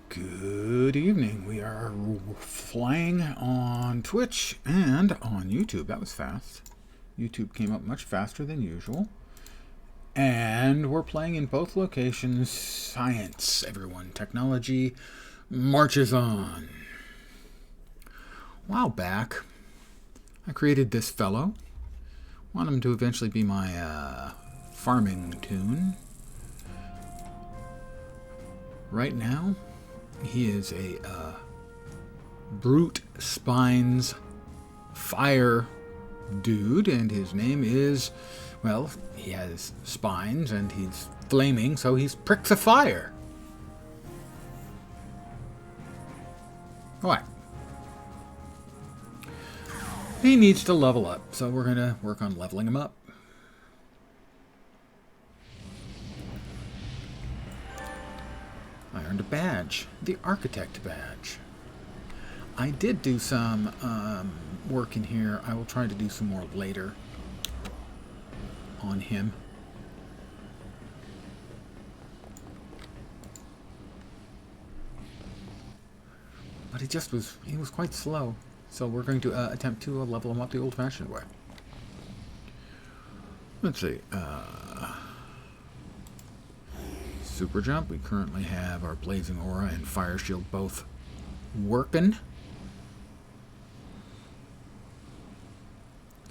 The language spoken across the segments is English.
Good evening. We are flying on Twitch and on YouTube. That was fast. YouTube came up much faster than usual. And we're playing in both locations. Science, everyone. Technology marches on. A while back, I created this fellow. Want him to eventually be my farming tune. Right now, he is a brute spines fire dude, and his name is, well, he has spines and he's flaming, so he's pricks of fire. What? He needs to level up, so we're gonna work on leveling him up. I earned a badge, the architect badge. I did do some work in here. I will try to do some more later on him. But he was quite slow. So we're going to attempt to level him up the old-fashioned way. Let's see. Super jump. We currently have our blazing aura and fire shield both working.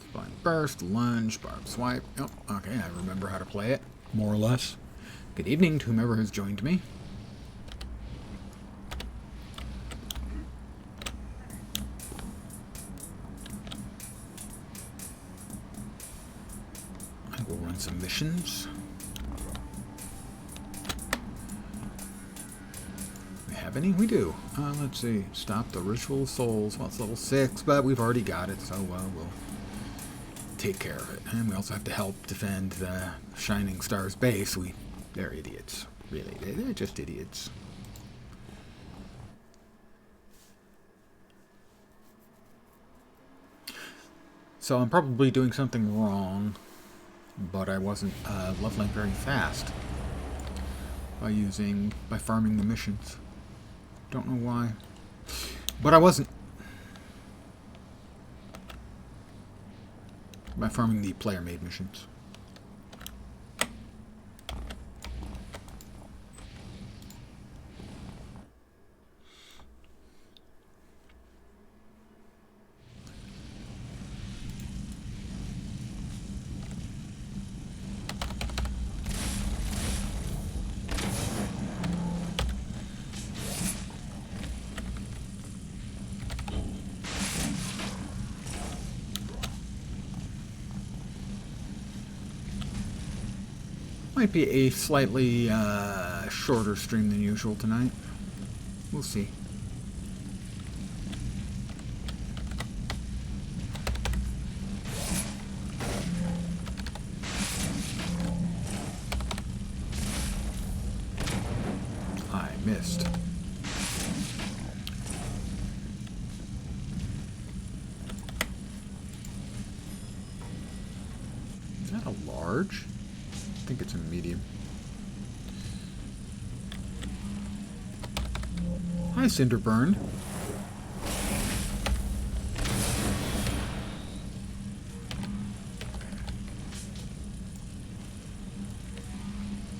Spine burst, lunge, barb swipe. Oh, okay, I remember how to play it, more or less. Good evening to whomever has joined me. I will run some missions. Any? We do. Let's see. Stop the Ritual of Souls. Well, it's level 6, but we've already got it, so we'll take care of it. And we also have to help defend the Shining Stars base. They're idiots. Really, they're just idiots. So I'm probably doing something wrong, but I wasn't leveling very fast by farming the missions. Don't know why. But I wasn't. By farming the player-made missions. Might be a slightly shorter stream than usual tonight. We'll see. I missed. Is that a large? I think it's a medium. Hi, Cinderburn.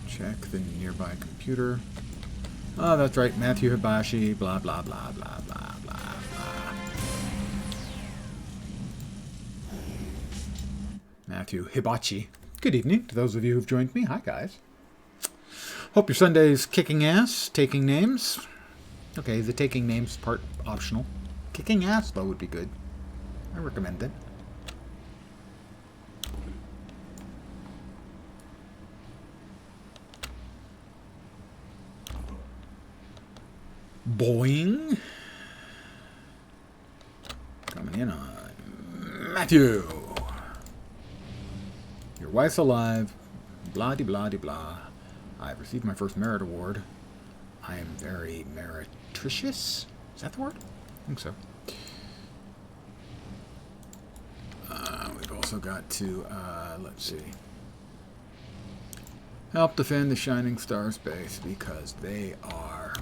Check the nearby computer. Oh, that's right, Matthew Hibashi, blah, blah, blah, blah, blah, blah, blah. Matthew Hibachi. Good evening to those of you who've joined me. Hi, guys. Hope your Sunday's kicking ass, taking names. Okay, the taking names part optional. Kicking ass, though, would be good. I recommend it. Boing. Coming in on Matthew. Your wife's alive. Blah-de-blah-de-blah. I've received my first merit award. I am very meretricious. Is that the word? I think so. We've also got to, let's see. Help defend the Shining Stars base because they are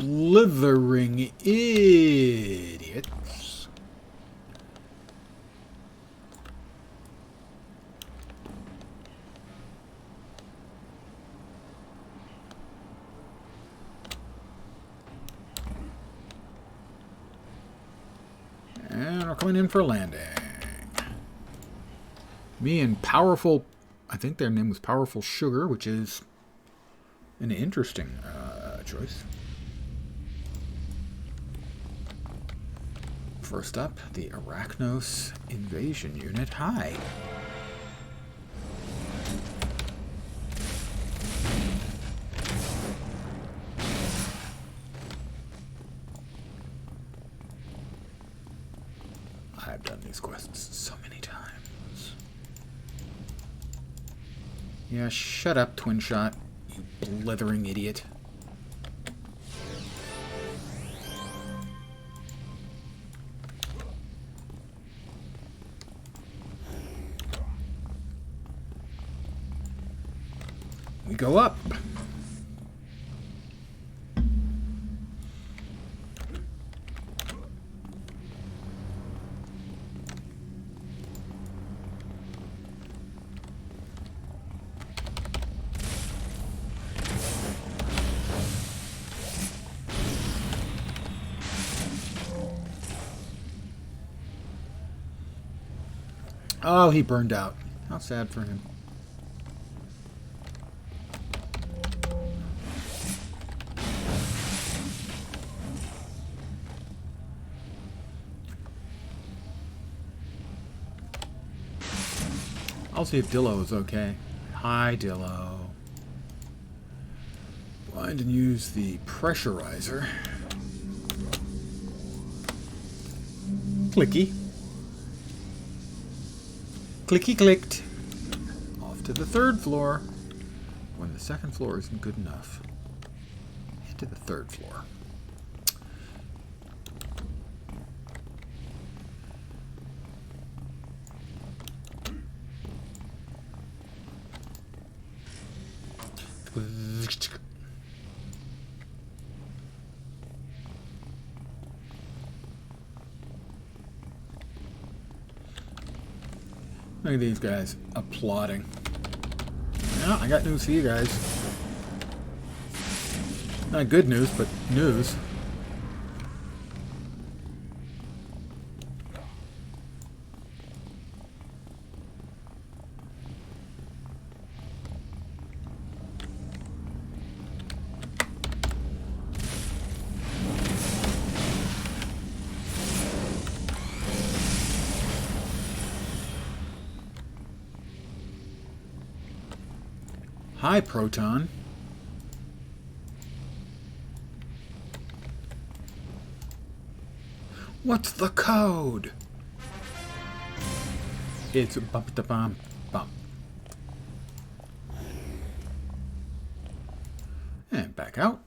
blithering idiots. And we're coming in for a landing. Me and Powerful, I think their name was Powerful Sugar, which is an interesting choice. First up, the Arachnos Invasion Unit. Hi. I've done these quests so many times. Yeah, shut up, Twin Shot, you blithering idiot. We go up. Oh, he burned out. How sad for him. I'll see if Dillo is okay. Hi, Dillo. Find and use the pressurizer. Clicky. Clicky clicked. Off to the third floor. When the second floor isn't good enough, head to the third floor. Look at these guys applauding. Yeah, I got news for you guys. Not good news, but news. Hi, Proton. What's the code? It's bump da bump bump. And back out.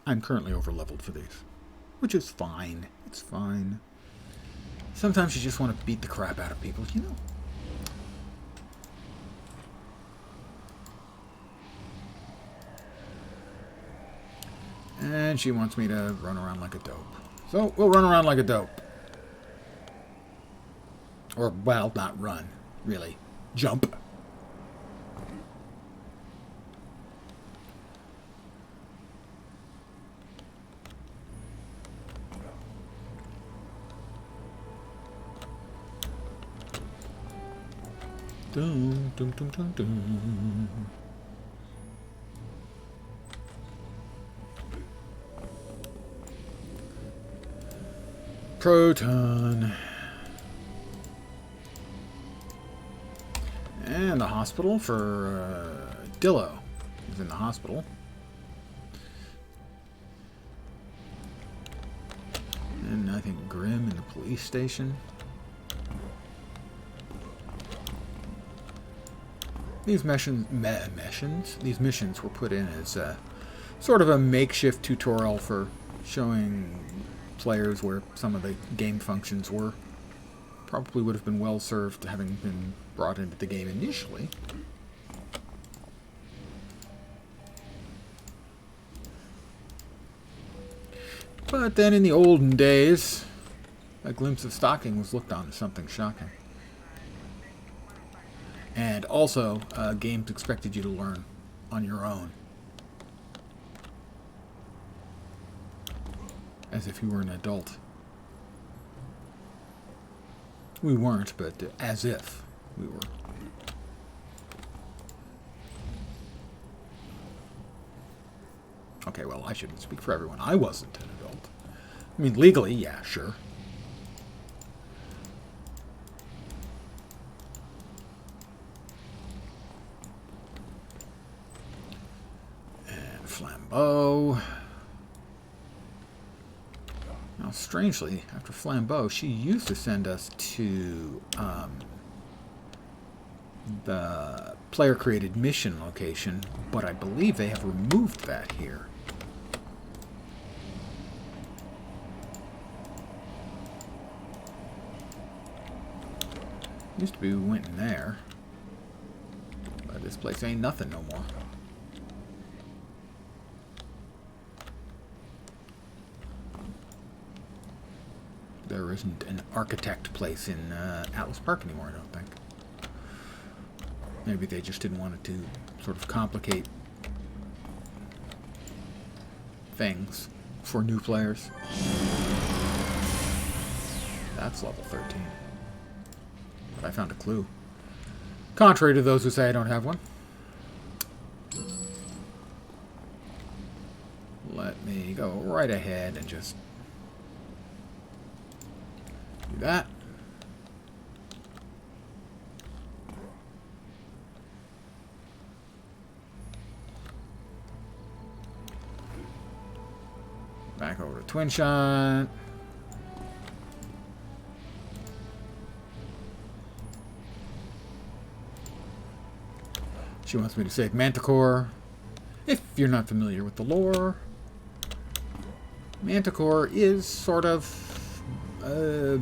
I'm currently over-leveled for these, which is fine. It's fine. Sometimes you just want to beat the crap out of people, you know? And she wants me to run around like a dope. So, we'll run around like a dope. Or, well, not run, really. Jump. Dum, dum, dum, dum, dum. Proton. And the hospital for Dillo. He's in the hospital. And I think Grim in the police station. These missions were put in as sort of a makeshift tutorial for showing players where some of the game functions were. Probably would have been well served having been brought into the game initially. But then in the olden days, a glimpse of stocking was looked on as something shocking. And also, games expected you to learn on your own. As if you were an adult. We weren't, but as if we were. Okay, well, I shouldn't speak for everyone. I wasn't an adult. I mean, legally, yeah, sure. And Flambeau. Now, strangely, after Flambeau, she used to send us to the player-created mission location, but I believe they have removed that here. Used to be we went in there, but this place ain't nothing no more. There isn't an architect place in Atlas Park anymore, I don't think. Maybe they just didn't want it to sort of complicate things for new players. That's level 13. But I found a clue. Contrary to those who say I don't have one. Let me go right ahead and just do that. Back over to Twin Shot. She wants me to save Manticore. If you're not familiar with the lore, Manticore is sort of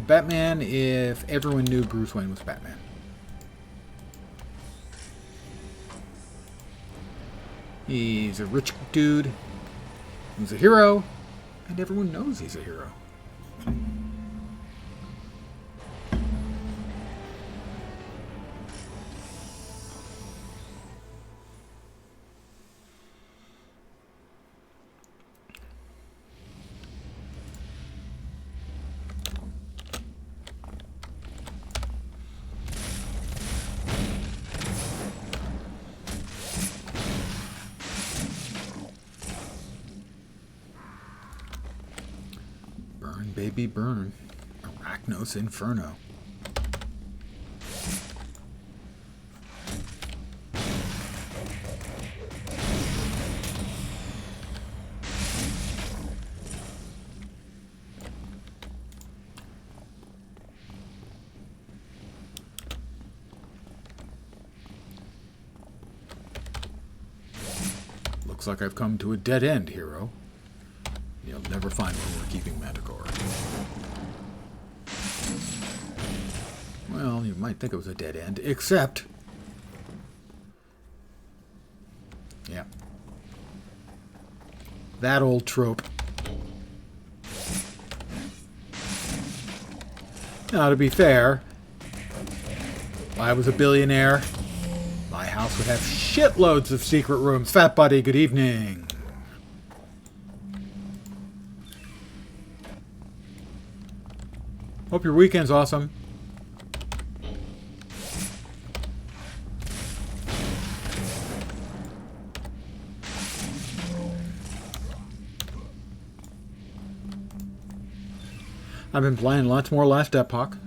Batman if everyone knew Bruce Wayne was Batman. He's a rich dude. He's a hero. And everyone knows he's a hero. Baby burn. Arachnos Inferno. Looks like I've come to a dead end, hero. You'll never find where we're keeping Manticore. Well, you might think it was a dead end, except... yeah. That old trope. Now, to be fair, if I was a billionaire, my house would have shitloads of secret rooms. Fat Buddy, good evening. Hope your weekend's awesome. I've been playing lots more Last Epoch.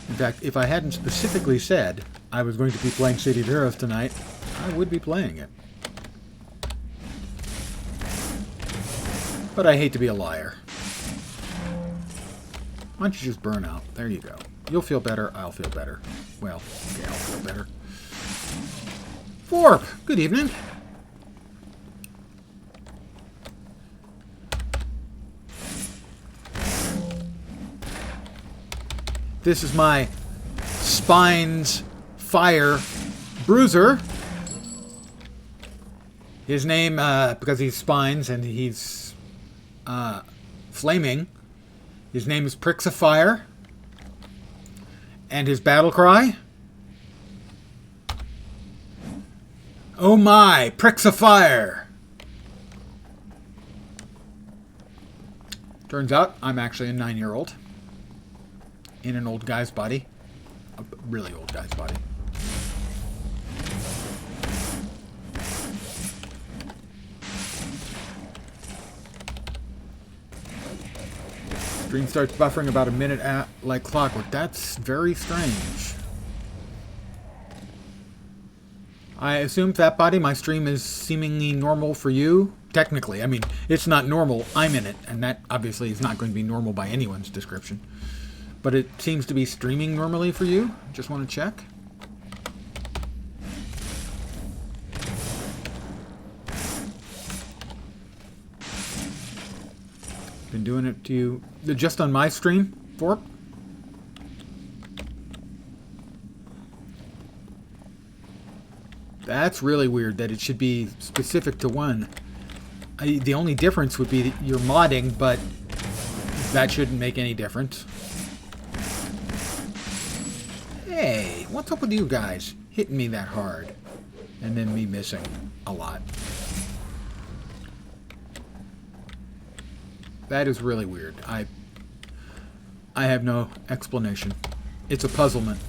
In fact, if I hadn't specifically said I was going to be playing City of Heroes tonight, I would be playing it. But I hate to be a liar. Why don't you just burn out? There you go. You'll feel better, I'll feel better. Well, okay, I'll feel better. Forp, good evening. This is my Spines Fire Bruiser. His name, because he's spines and he's flaming, his name is Pricks of Fire. And his battle cry? Oh my, Pricks of Fire! Turns out I'm actually a 9-year-old in an old guy's body. A really old guy's body. Stream starts buffering about a minute like clockwork. That's very strange. I assume, Fat Body, my stream is seemingly normal for you. Technically, I mean, it's not normal. I'm in it, and that obviously is not going to be normal by anyone's description. But it seems to be streaming normally for you. Just want to check. Been doing it to you just on my stream, Forp? That's really weird that it should be specific to one. The only difference would be that you're modding, but that shouldn't make any difference. Hey, what's up with you guys hitting me that hard? And then me missing a lot. That is really weird. I have no explanation. It's a puzzlement.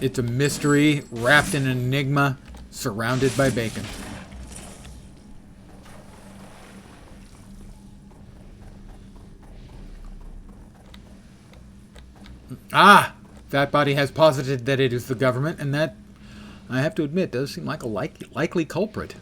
It's a mystery wrapped in an enigma, surrounded by bacon. Ah! Fat Body has posited that it is the government, and that, I have to admit, does seem like a likely culprit.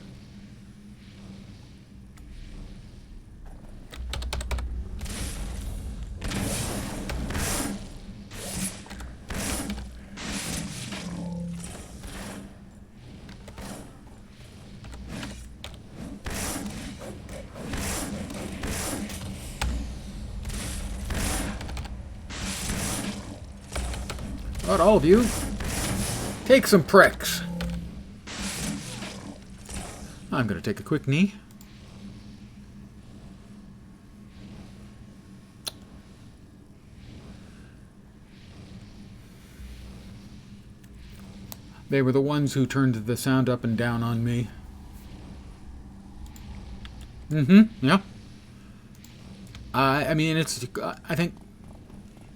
But all of you, take some pricks. I'm going to take a quick knee. They were the ones who turned the sound up and down on me. Yeah. I mean, I think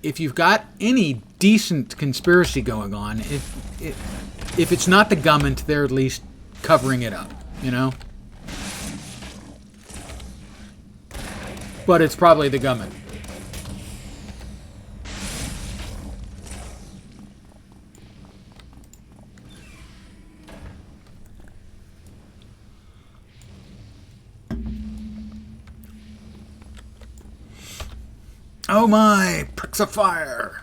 if you've got any decent conspiracy going on, if it's not the government, they're at least covering it up, you know? But it's probably the government. Oh my, pricks of fire!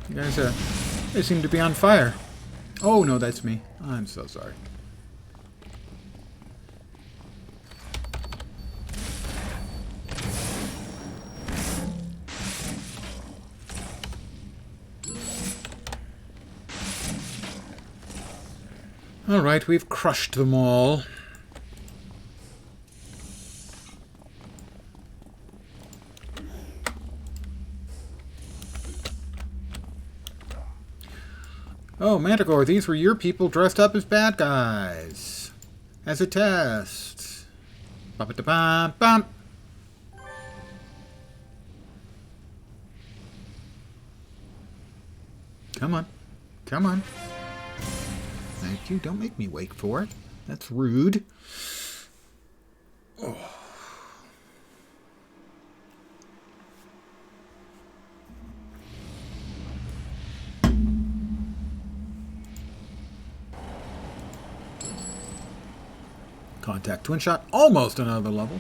You guys, they seem to be on fire. Oh, no, that's me. I'm so sorry. All right, we've crushed them all. Oh, Manticore, these were your people dressed up as bad guys. As a test. Ba-ba-da-bum-bum. Come on. Come on. Thank you. Don't make me wait for it. That's rude. Oh. Contact twin shot, almost another level.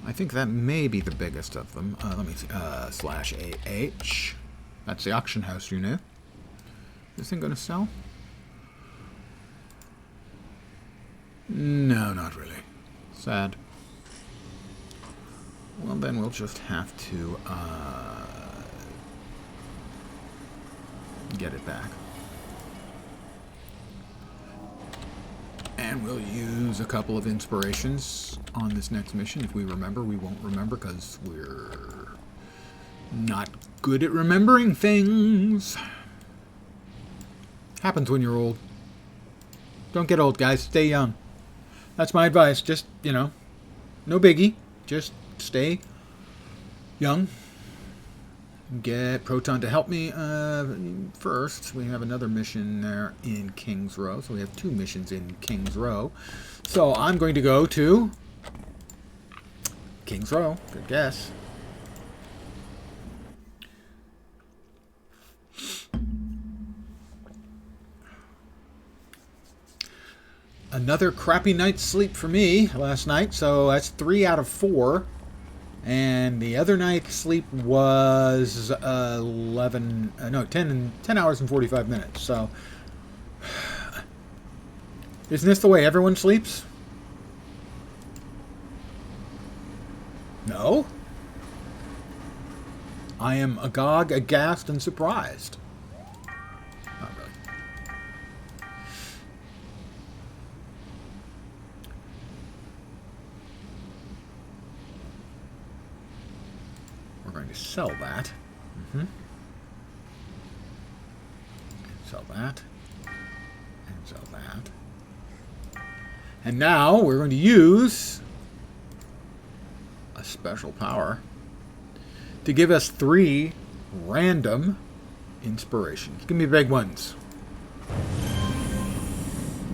I think that may be the biggest of them. Let me see. /AH. That's the auction house, you know. This thing going to sell? No, not really. Sad. Well, then we'll just have to get it back. And we'll use a couple of inspirations on this next mission. If we remember, we won't remember because we're not good at remembering things. Happens when you're old. Don't get old, guys. Stay young. That's my advice. Just, you know, no biggie. Just stay young. Get Proton to help me. First, we have another mission there in King's Row. So we have 2 missions in King's Row. So I'm going to go to King's Row. Good guess. Another crappy night's sleep for me last night. So that's 3 out of 4. And the other night's sleep was 10 hours and 45 minutes. So, isn't this the way everyone sleeps? No? I am agog, aghast, and surprised. Not really. We're going to sell that. Sell that. And sell that. And now we're going to use a special power to give us 3 random inspirations. Give me big ones.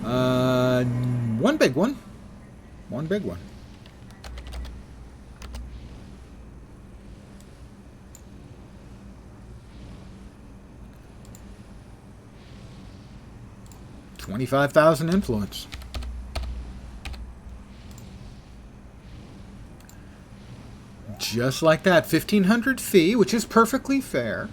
One big one. One big one. $25,000 influence. Just like that. 1,500 fee, which is perfectly fair.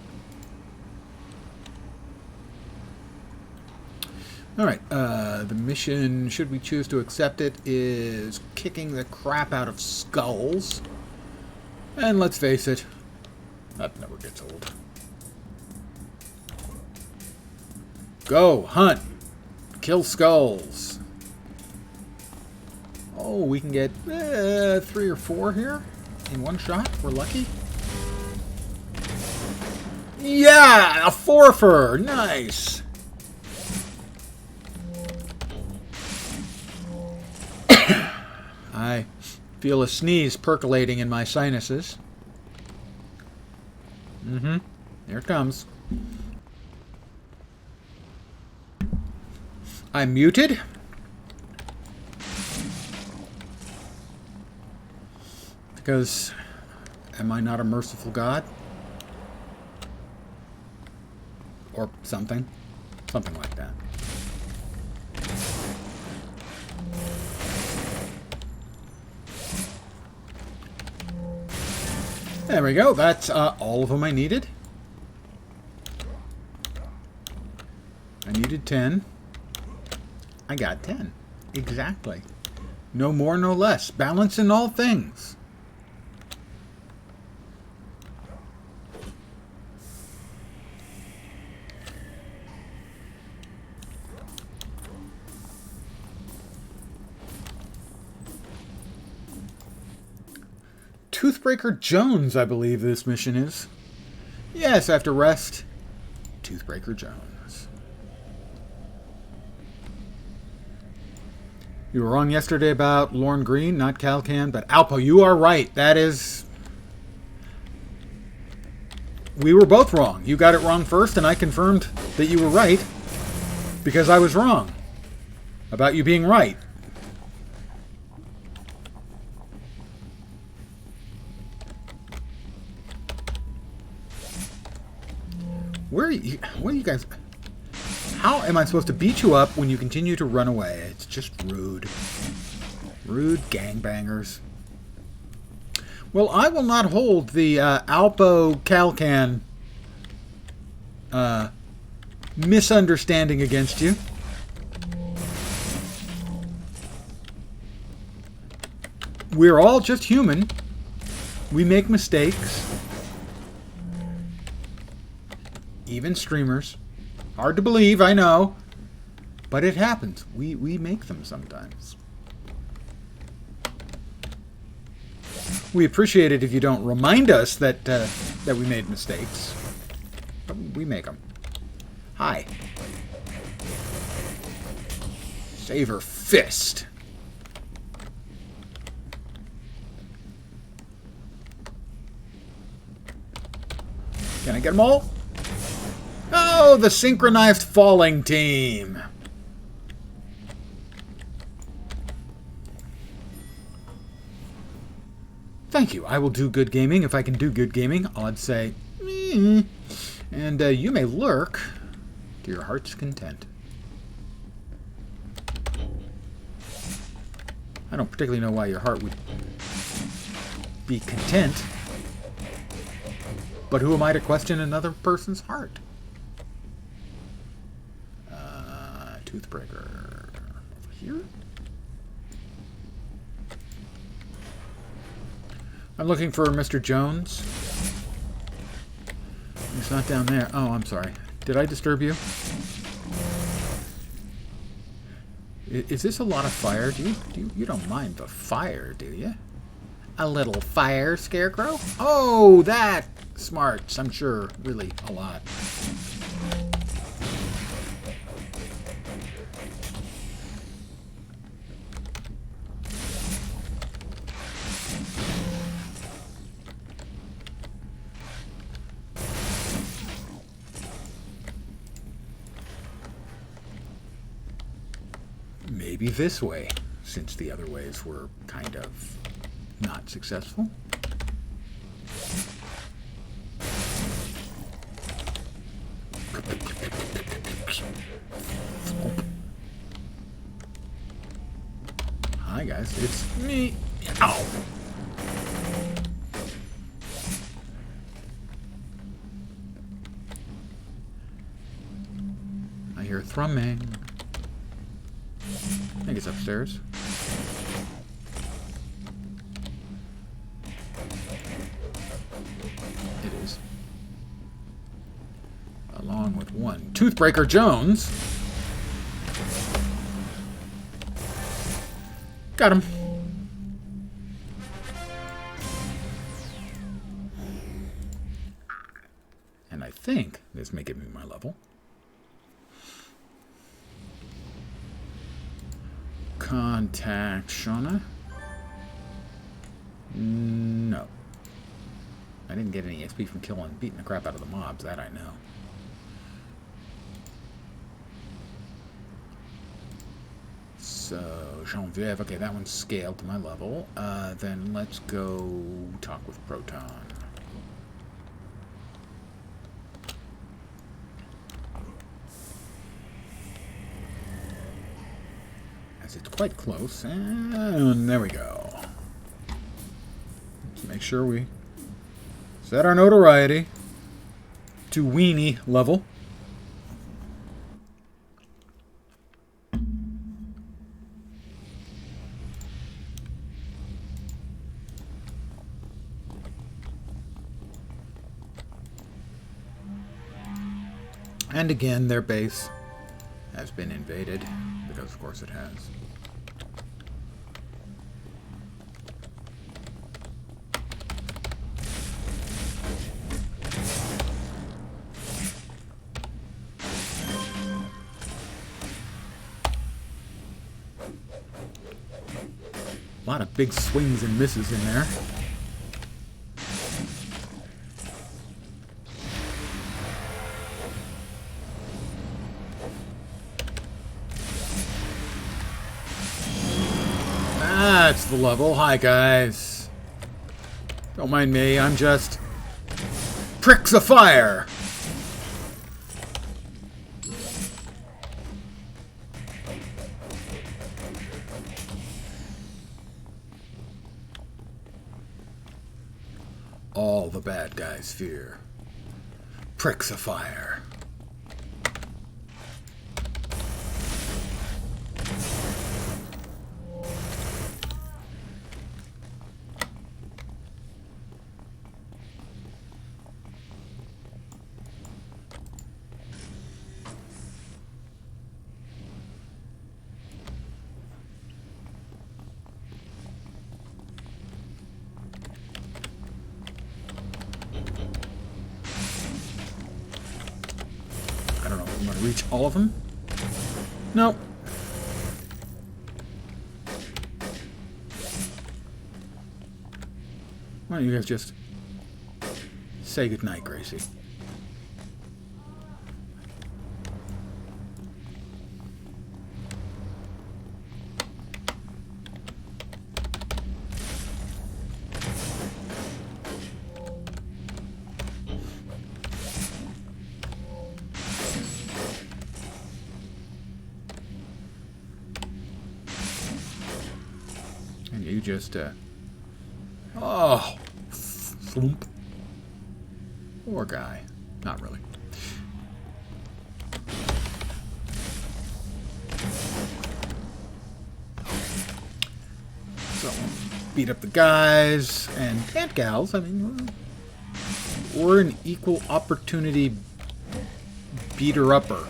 Alright, the mission, should we choose to accept it, is kicking the crap out of skulls. And let's face it, that never gets old. Go, hunt. Kill skulls. Oh, we can get 3 or 4 here in one shot. We're lucky. Yeah, a 4-fer. Nice. I feel a sneeze percolating in my sinuses. Here it comes. I'm muted. Because, am I not a merciful God? Or something. Something like that. There we go. That's all of them I needed. I needed 10. I got 10. Exactly. No more, no less. Balance in all things. Toothbreaker Jones, I believe this mission is. Yes, after rest, Toothbreaker Jones. You were wrong yesterday about Lorne Green, not Calcan, but Alpo, you are right. That is... We were both wrong. You got it wrong first, and I confirmed that you were right because I was wrong about you being right. Where are you? What are you guys? How am I supposed to beat you up when you continue to run away? It's just rude. Rude gangbangers. Well, I will not hold the Alpo Calcan misunderstanding against you. We're all just human. We make mistakes. Even streamers. Hard to believe, I know. But it happens. We make them sometimes. We appreciate it if you don't remind us that that we made mistakes. But we make them. Hi. Saver fist. Can I get them all? Oh, the synchronized falling team. Thank you. I will do good gaming. If I can do good gaming, I'd say, and you may lurk to your heart's content. I don't particularly know why your heart would be content, but who am I to question another person's heart? Toothbreaker. Over here? I'm looking for Mr. Jones. He's not down there. Oh, I'm sorry. Did I disturb you? Is this a lot of fire? You don't mind the fire, do you? A little fire, Scarecrow? Oh, that smarts, I'm sure, really a lot. Maybe this way, since the other ways were kind of not successful. Hi guys, it's me. Ow! I hear thrumming. I think it's upstairs. It is. Along with one Toothbreaker Jones. Got him. And I think this may give me my level. Contact Shauna. No. I didn't get any XP from killing and beating the crap out of the mobs, that I know. So, Genevieve, okay, that one's scaled to my level. Then let's go talk with Proton. It's quite close, and there we go. Let's make sure we set our notoriety to weenie level. And again, their base has been invaded, because of course it has. A lot of big swings and misses in there. That's the level. Hi, guys. Don't mind me. I'm just pricks of fire. all the bad guys fear. Pricks of fire. I don't know if I'm going to reach all of them. Nope. Why don't you guys just say goodnight, Gracie? And you just, oh, thump. Poor guy. Not really. So, beat up the guys and gals. I mean, we're an equal opportunity beater-upper.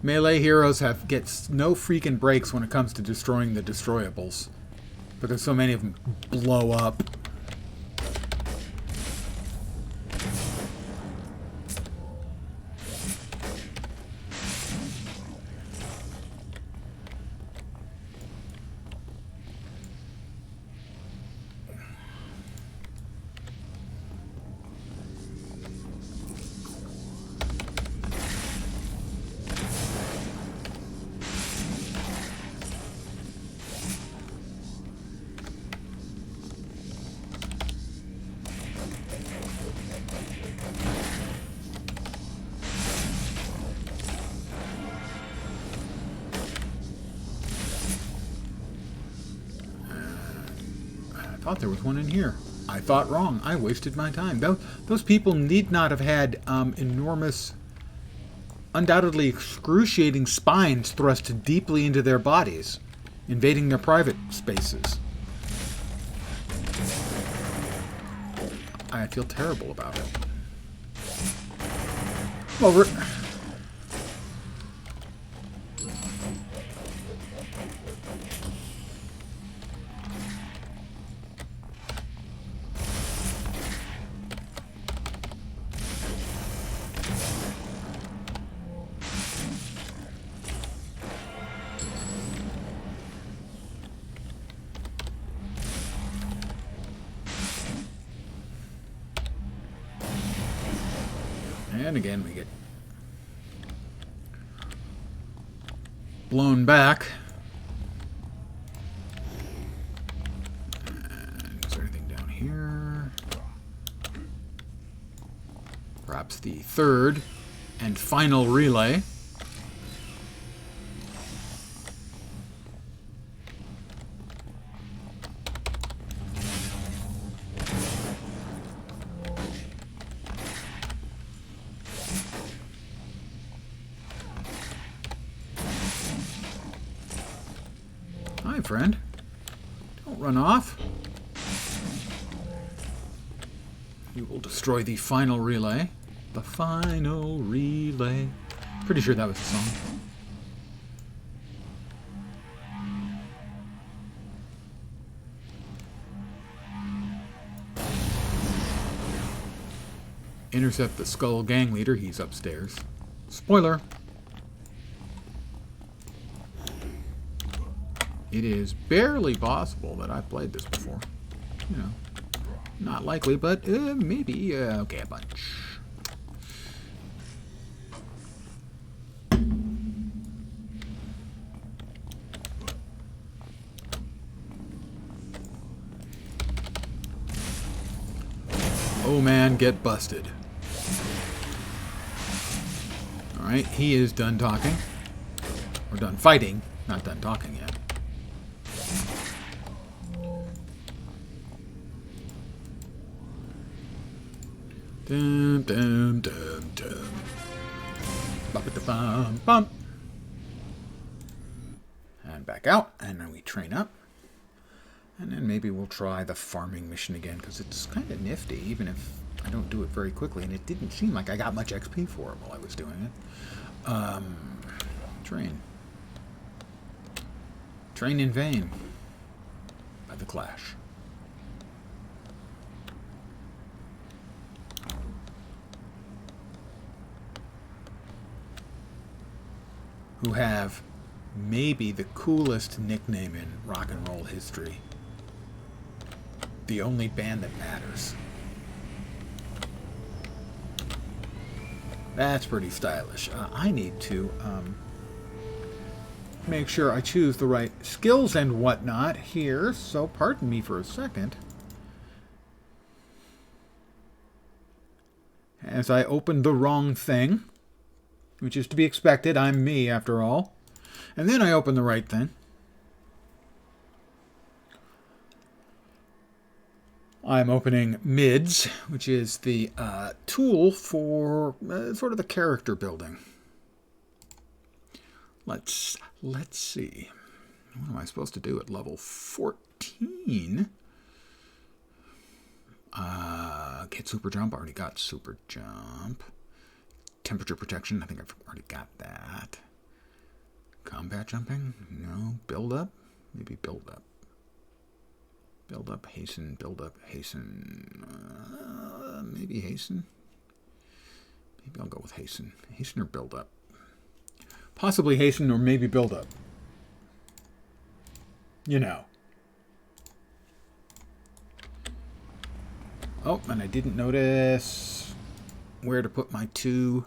Melee heroes gets no freaking breaks when it comes to destroying the destroyables, because so many of them blow up. I thought there was one in here. I thought wrong. I wasted my time. Those people need not have had enormous, undoubtedly excruciating spines thrust deeply into their bodies, invading their private spaces. I feel terrible about it. Over. And again, we get blown back. And is there anything down here? Perhaps the third and final relay. Hi, friend. Don't run off. You will destroy the final relay. The final relay. Pretty sure that was the song. Intercept the Skull gang leader. He's upstairs. Spoiler. It is barely possible that I've played this before. You know, not likely, but maybe. Okay, a bunch. Oh man, get busted. Alright, he is done talking. Or done fighting. Not done talking yet. Dum dum dum dum. Bum bum. And back out, and then we train up. And then maybe we'll try the farming mission again, because it's kind of nifty, even if I don't do it very quickly. And it didn't seem like I got much XP for it while I was doing it. Train. Train in vain. By the Clash. Who have maybe the coolest nickname in rock and roll history. The only band that matters. That's pretty stylish. I need to make sure I choose the right skills and whatnot here, so pardon me for a second. As I open the wrong thing, which is to be expected. I'm me, after all. And then I open the right thing. I'm opening mids, which is the tool for sort of the character building. Let's see. What am I supposed to do at level 14? Get super jump. I already got super jump. Temperature protection. I think I've already got that. Combat jumping? No. Build up? Maybe build up. Build up, hasten, build up, hasten. Maybe hasten? Maybe I'll go with hasten. Hasten or build up? Possibly hasten or maybe build up. You know. Oh, and I didn't notice where to put my 2.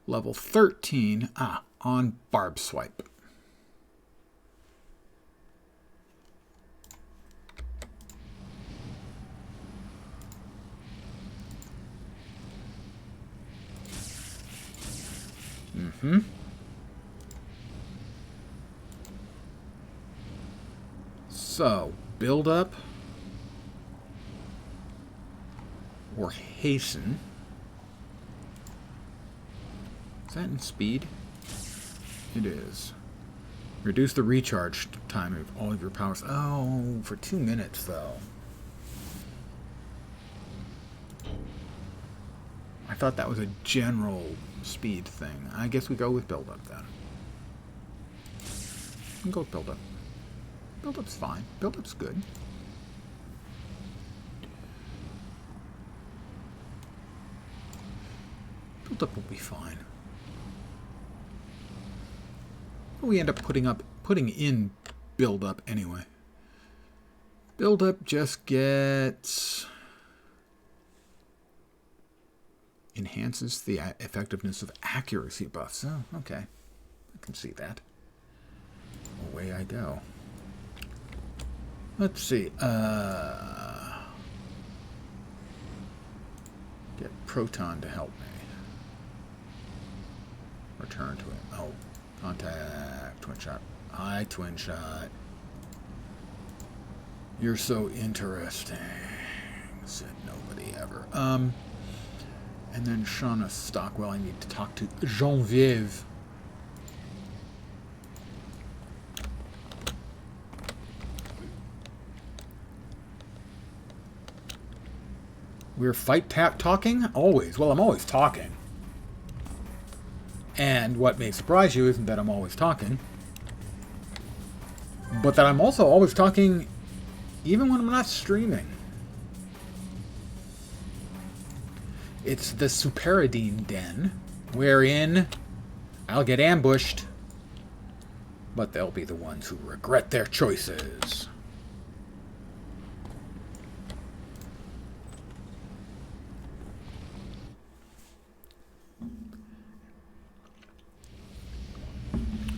Level 13. On barb swipe. So, build up or hasten. Is that in speed? It is. Reduce the recharge time of all of your powers. Oh, for 2 minutes though. I thought that was a general speed thing. I guess we go with build up then. We can go with build up. Build up's fine. Build up's good. Build up will be fine. We end up putting in build up anyway. Build up just gets enhances the effectiveness of accuracy buffs. Oh, okay. I can see that. Away I go. Let's see. Get Proton to help me. Return to him. Oh, contact. Twin shot. Hi, twin shot. You're so interesting, said nobody ever. And then Shauna Stockwell, I need to talk to Genevieve. We're talking? Always. Well, I'm always talking. And what may surprise you isn't that I'm always talking, but that I'm also always talking even when I'm not streaming. It's the Superidine Den, wherein I'll get ambushed, but they'll be the ones who regret their choices.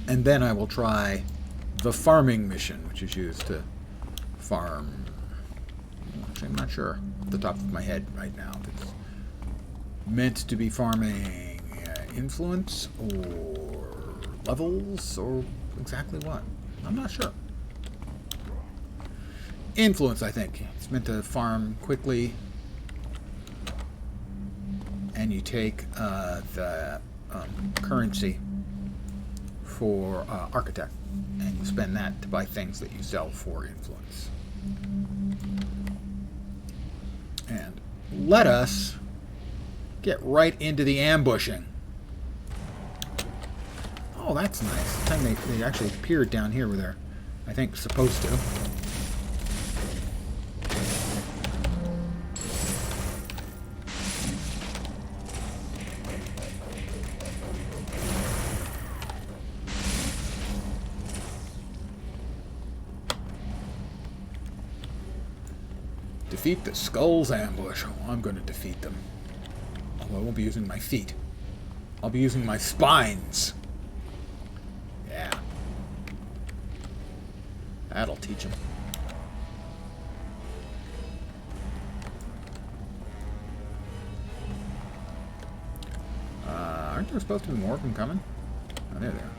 And then I will try the farming mission, which is used to farm. Actually, I'm not sure off the top of my head right now if it's meant to be farming influence or levels or exactly what. I'm not sure. Influence, I think. It's meant to farm quickly, and you take the currency for architect, and you spend that to buy things that you sell for influence. And let us get right into the ambushing. Oh, that's nice. The time they actually appeared down here where they're, I think, supposed to. Defeat the Skull's ambush. Oh, I'm going to defeat them. Although I won't be using my feet. I'll be using my spines. Yeah. That'll teach them. Aren't there supposed to be more of them coming? Oh, there they are.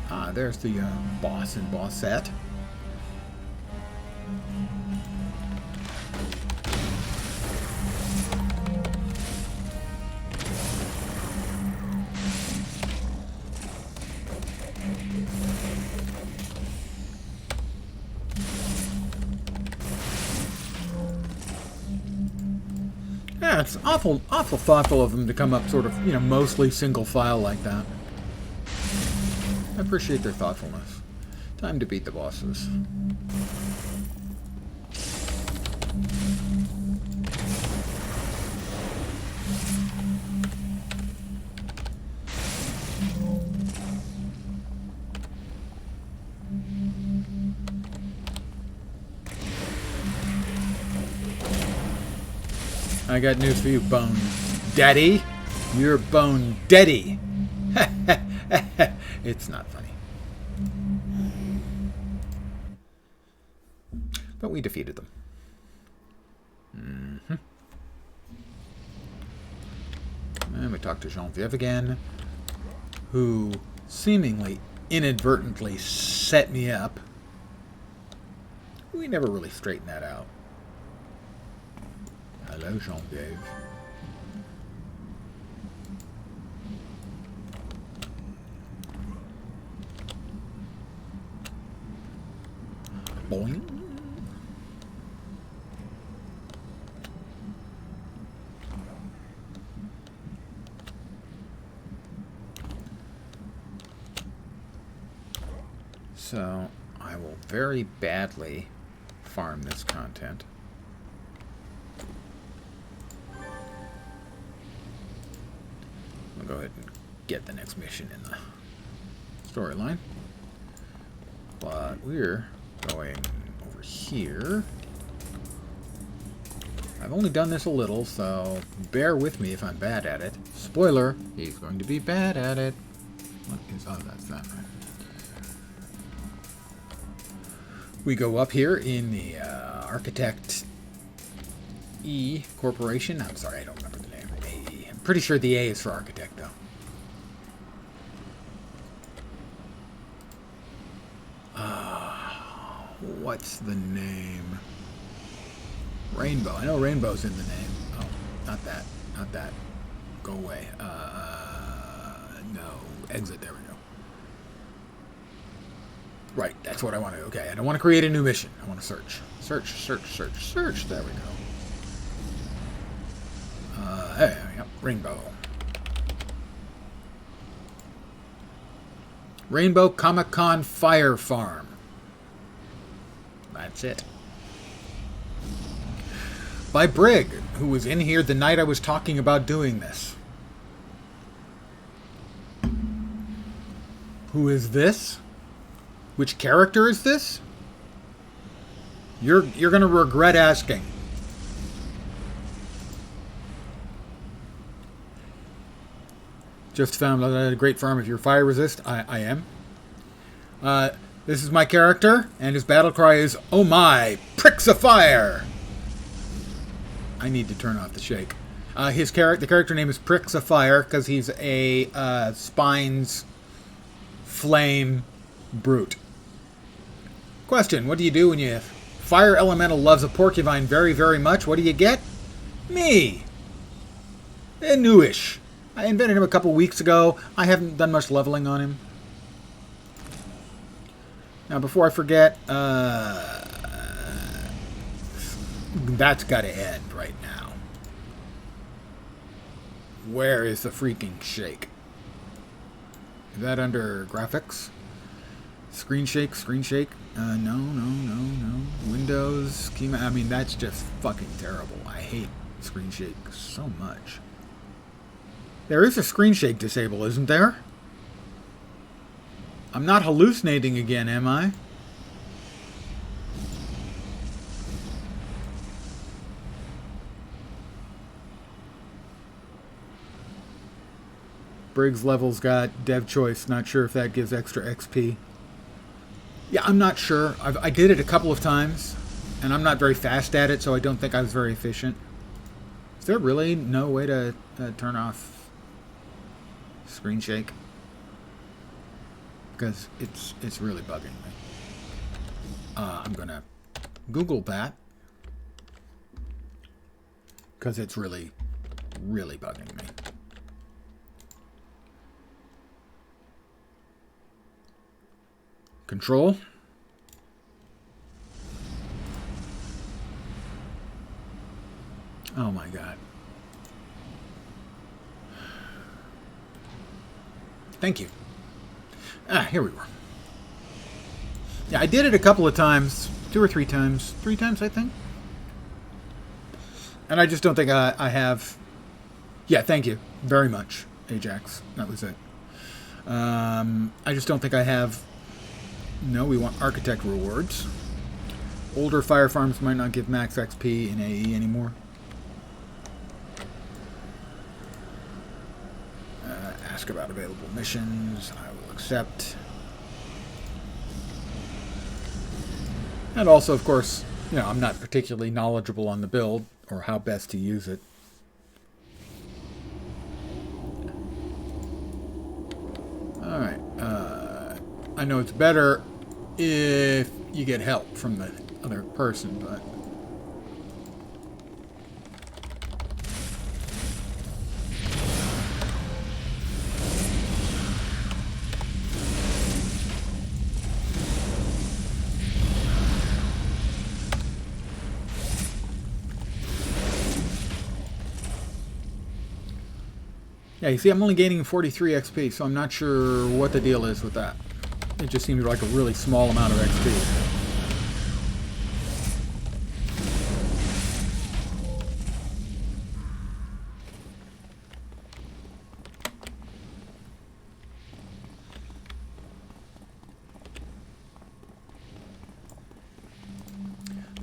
Ah, there's the boss and bossette. Yeah, it's awful thoughtful of them to come up sort of, mostly single file like that. I appreciate their thoughtfulness. Time to beat the bosses. I got news for you, Bone Daddy. You're Bone Daddy. It's not funny. But we defeated them. And we talked to Genevieve again, who seemingly inadvertently set me up. We never really straightened that out. Hello, Genevieve. Boing. So, I will very badly farm this content. I'll go ahead and get the next mission in the storyline. But we're going over here. I've only done this a little, so bear with me if I'm bad at it. Spoiler, he's going to be bad at it. What is... oh, that's that. We go up here in the Architect E Corporation. I'm sorry, I don't remember the name. A. I'm pretty sure the A is for Architect, though. What's the name? Rainbow. I know Rainbow's in the name. Oh, not that. Not that. Go away. No. Exit. There we go. Right, that's what I want to do. Okay, I don't want to create a new mission. I want to search. Search, search, search, search. There we go. Hey, yep, Rainbow. Rainbow Comic-Con Fire Farm. That's it. By Brig, who was in here the night I was talking about doing this. Who is this? Which character is this? You're going to regret asking. Just found out a great farm if you're fire resist. I am. This is my character, and his battle cry is, "Oh my, pricks of fire!" I need to turn off the shake. The character name is Pricks of Fire because he's a spines flame brute. Question: what do you do when you fire elemental loves a porcupine very, very much? What do you get? Me. Newish. I invented him a couple weeks ago. I haven't done much leveling on him. Now, before I forget, that's got to end right now. Where is the freaking shake? Is that under graphics? Screen shake, screen shake? No. Windows, schema. I mean, that's just fucking terrible. I hate screen shake so much. There is a screen shake disable, isn't there? I'm not hallucinating again, am I? Briggs level's got dev choice. Not sure if that gives extra XP. Yeah, I'm not sure. I did it a couple of times, and I'm not very fast at it, so I don't think I was very efficient. Is there really no way to turn off screen shake? Because it's really bugging me. I'm gonna Google that because it's really, really bugging me. Control. Oh my God. Thank you. Here we were. Yeah, I did it a couple of times. 2 or 3 times. 3 times, I think. And I just don't think I have... Yeah, thank you very much, Ajax. That was it. I just don't think I have... No, we want architect rewards. Older fire farms might not give max XP in AE anymore. Ask about available missions. I will accept. And also, of course, you know, I'm not particularly knowledgeable on the build or how best to use it. Alright. I know it's better if you get help from the other person, but... Yeah, you see, I'm only gaining 43 XP, so I'm not sure what the deal is with that. It just seems like a really small amount of XP.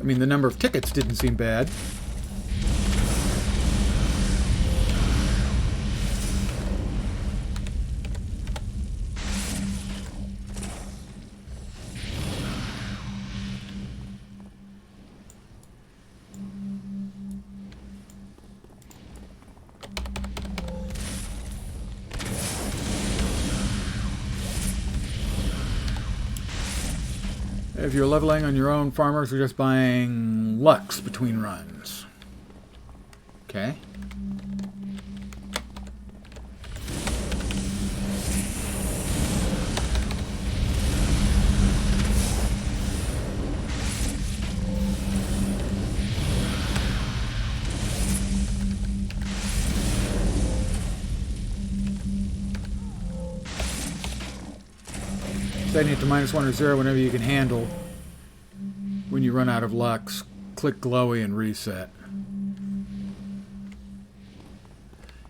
I mean, the number of tickets didn't seem bad. If you're leveling on your own, farmers are just buying Lux between runs. Okay. Setting it to -1 or 0 whenever you can handle. When you run out of Lux, click Glowy and reset.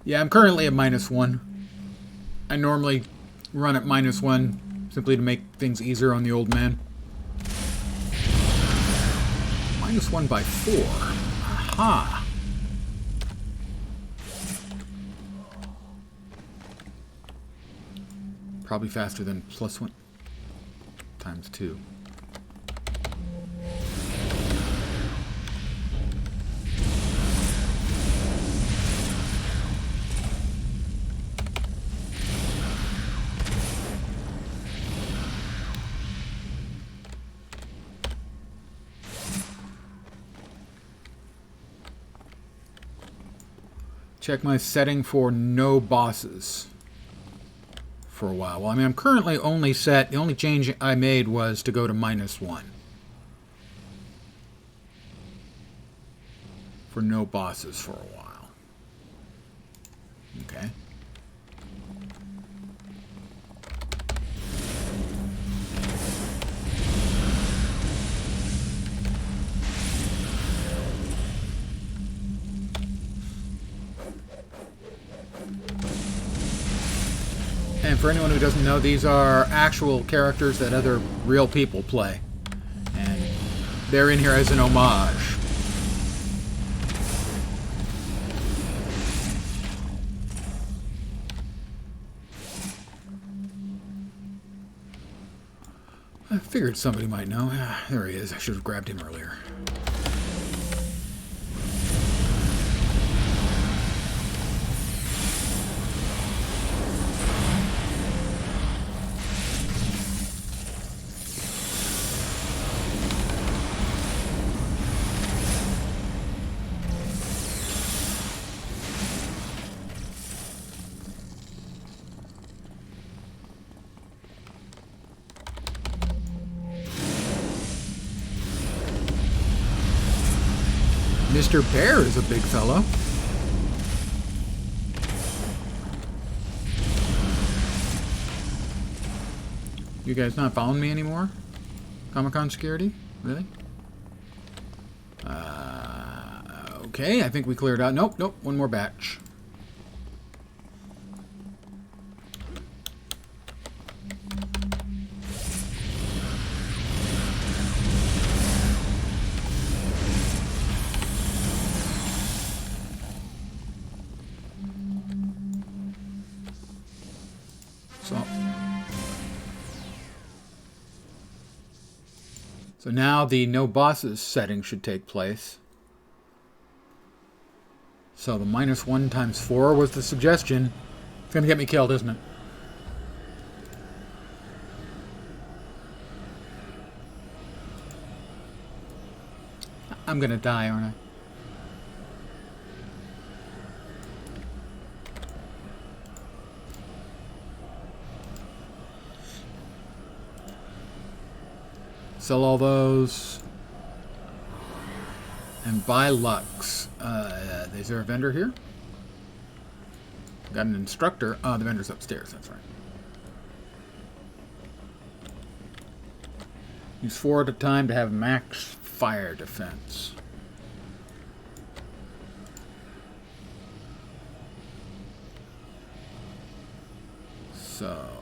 Yeah, I'm currently at -1. I normally run at -1 simply to make things easier on the old man. -1 by 4. Aha! Probably faster than +1. times 2. Check my setting for no bosses for a while. Well, I mean, I'm currently only set, the only change I made was to go to -1. For no bosses for a while. Okay. And for anyone who doesn't know, these are actual characters that other real people play. And they're in here as an homage. I figured somebody might know. Ah, there he is. I should have grabbed him earlier. Mr. Bear is a big fellow. You guys not following me anymore? Comic-Con security? Really? Okay, I think we cleared out. Nope, nope, one more batch. So now the no bosses setting should take place. So the -1 times 4 was the suggestion. It's going to get me killed, isn't it? I'm going to die, aren't I? Sell all those. And buy Lux. Is there a vendor here? Got an instructor. Oh, the vendor's upstairs. That's right. Use 4 at a time to have max fire defense. So...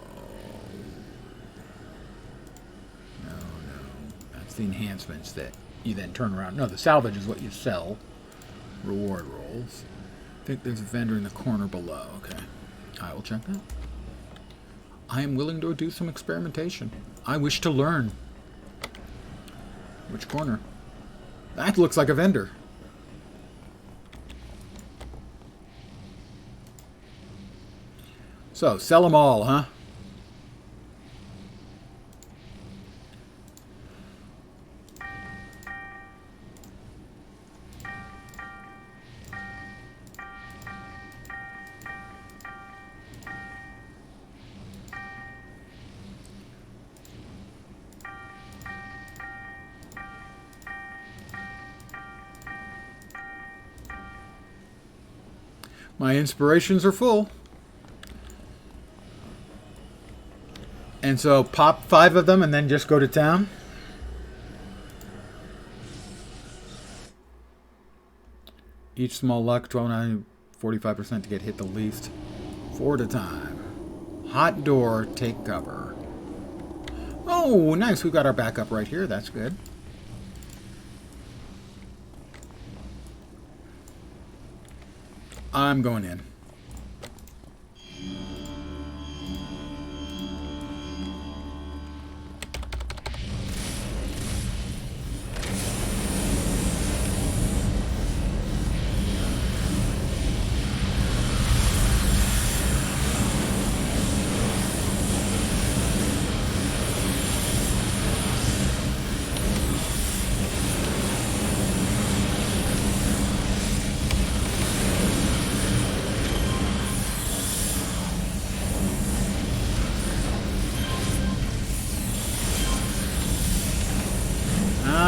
the enhancements that you then turn around. No, the salvage is what you sell. Reward rolls. I think there's a vendor in the corner below. Okay. I will check that. I am willing to do some experimentation. I wish to learn. Which corner? That looks like a vendor. So, sell them all, huh? My inspirations are full. And so pop 5 of them and then just go to town. Each small luck, 12.9, 45% to get hit the least. 4 at a time. Hot door, take cover. Oh, nice. We've got our backup right here. That's good. I'm going in.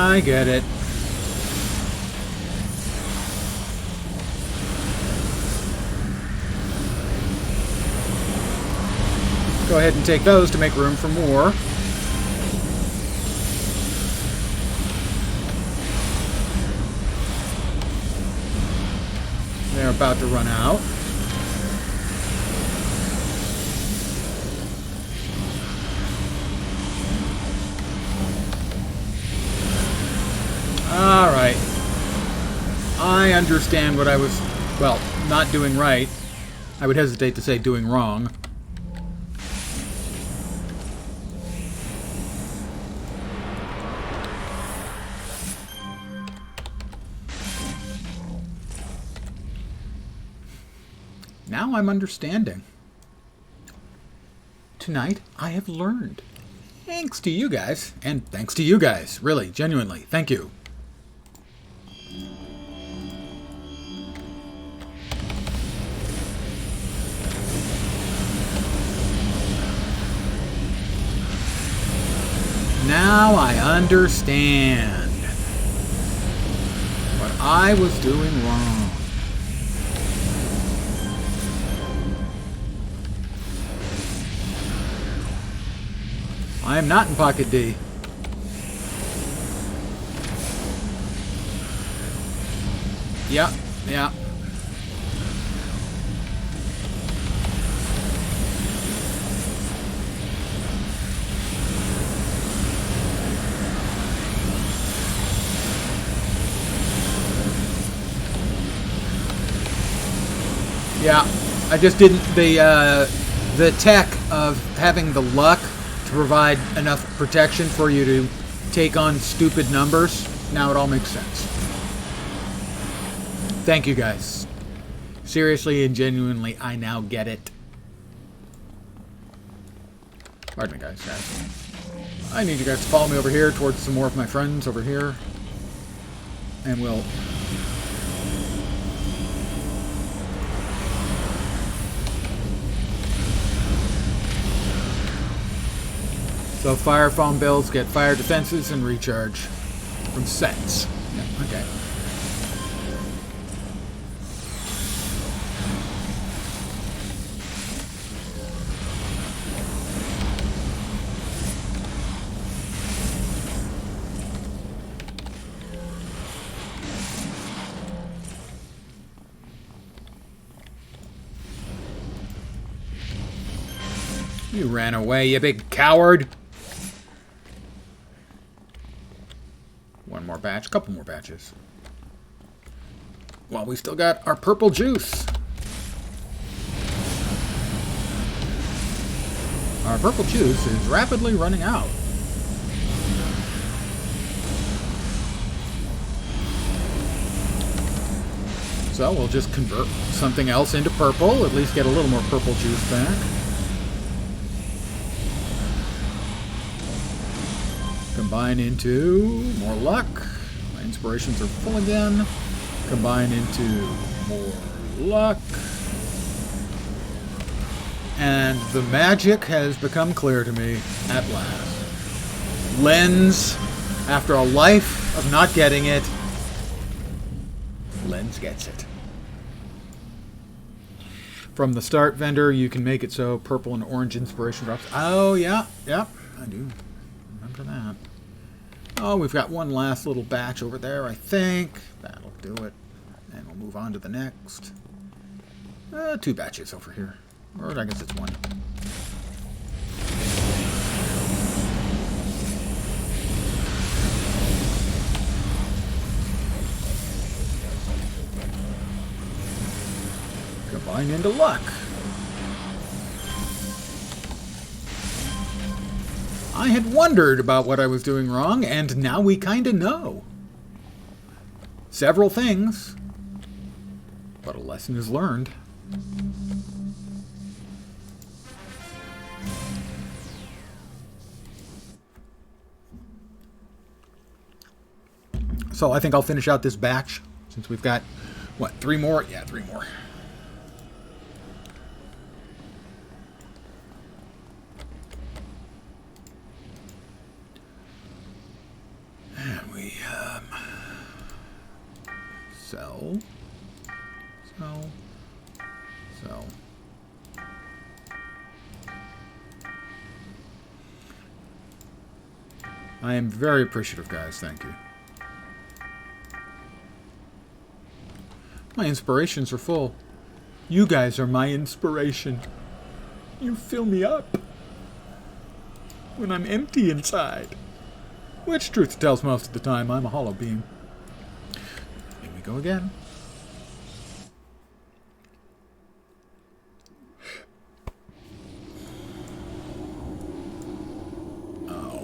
I get it. Go ahead and take those to make room for more. They're about to run out. Alright. I understand what I was, well, not doing right. I would hesitate to say doing wrong. Now I'm understanding. Tonight, I have learned. Thanks to you guys. And thanks to you guys. Really, genuinely. Thank you. Now I understand what I was doing wrong. I am not in Pocket D. Yeah, yeah. Yeah, I just didn't, the tech of having the luck to provide enough protection for you to take on stupid numbers, now it all makes sense. Thank you guys. Seriously and genuinely, I now get it. Pardon me guys. I need you guys to follow me over here towards some more of my friends over here. And we'll... So fire foam builds get fire defenses and recharge from sets. Yeah, okay. You ran away, you big coward. One more batch, couple more batches. Well, we still got our purple juice. Our purple juice is rapidly running out. So we'll just convert something else into purple, at least get a little more purple juice back. Combine into more luck. My inspirations are full again. Combine into more luck. And the magic has become clear to me at last. Lens, after a life of not getting it, Lens gets it. From the start vendor, you can make it so purple and orange inspiration drops. Oh, yeah, I do remember that. Oh, we've got one last little batch over there, I think. That'll do it. And we'll move on to the next. 2 batches over here. Or I guess it's 1. Combine into luck. I had wondered about what I was doing wrong, and now we kind of know. Several things, but a lesson is learned. So I think I'll finish out this batch, since we've got, what, 3 more? Yeah, 3 more. And we Sell. Sell. Sell. I am very appreciative, guys. Thank you. My inspirations are full. You guys are my inspiration. You fill me up when I'm empty inside. Which, truth to tell, most of the time I'm a hollow being. Here we go again.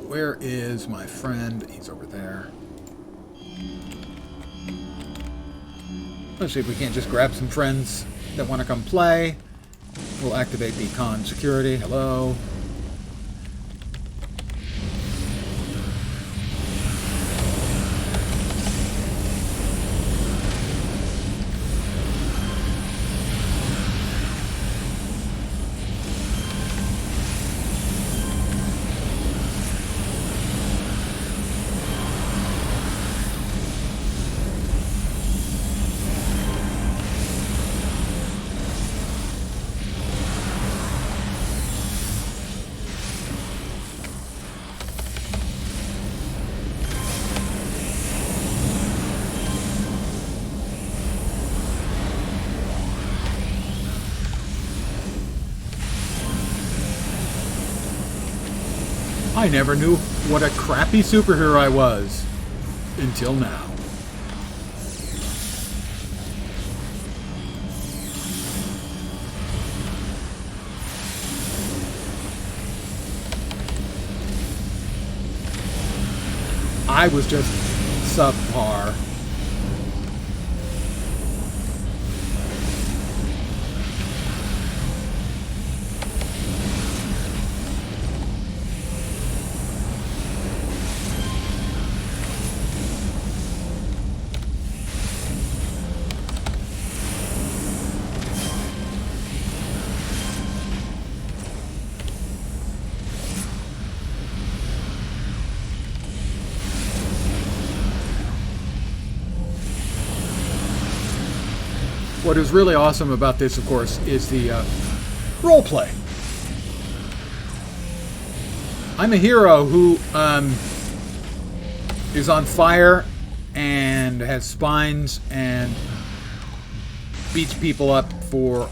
Where is my friend? He's over there. Let's see if we can't just grab some friends that want to come play. We'll activate the con security. Hello. I never knew what a crappy superhero I was until now. I was just subpar. What is really awesome about this, of course, is the role play. I'm a hero who is on fire and has spines and beats people up for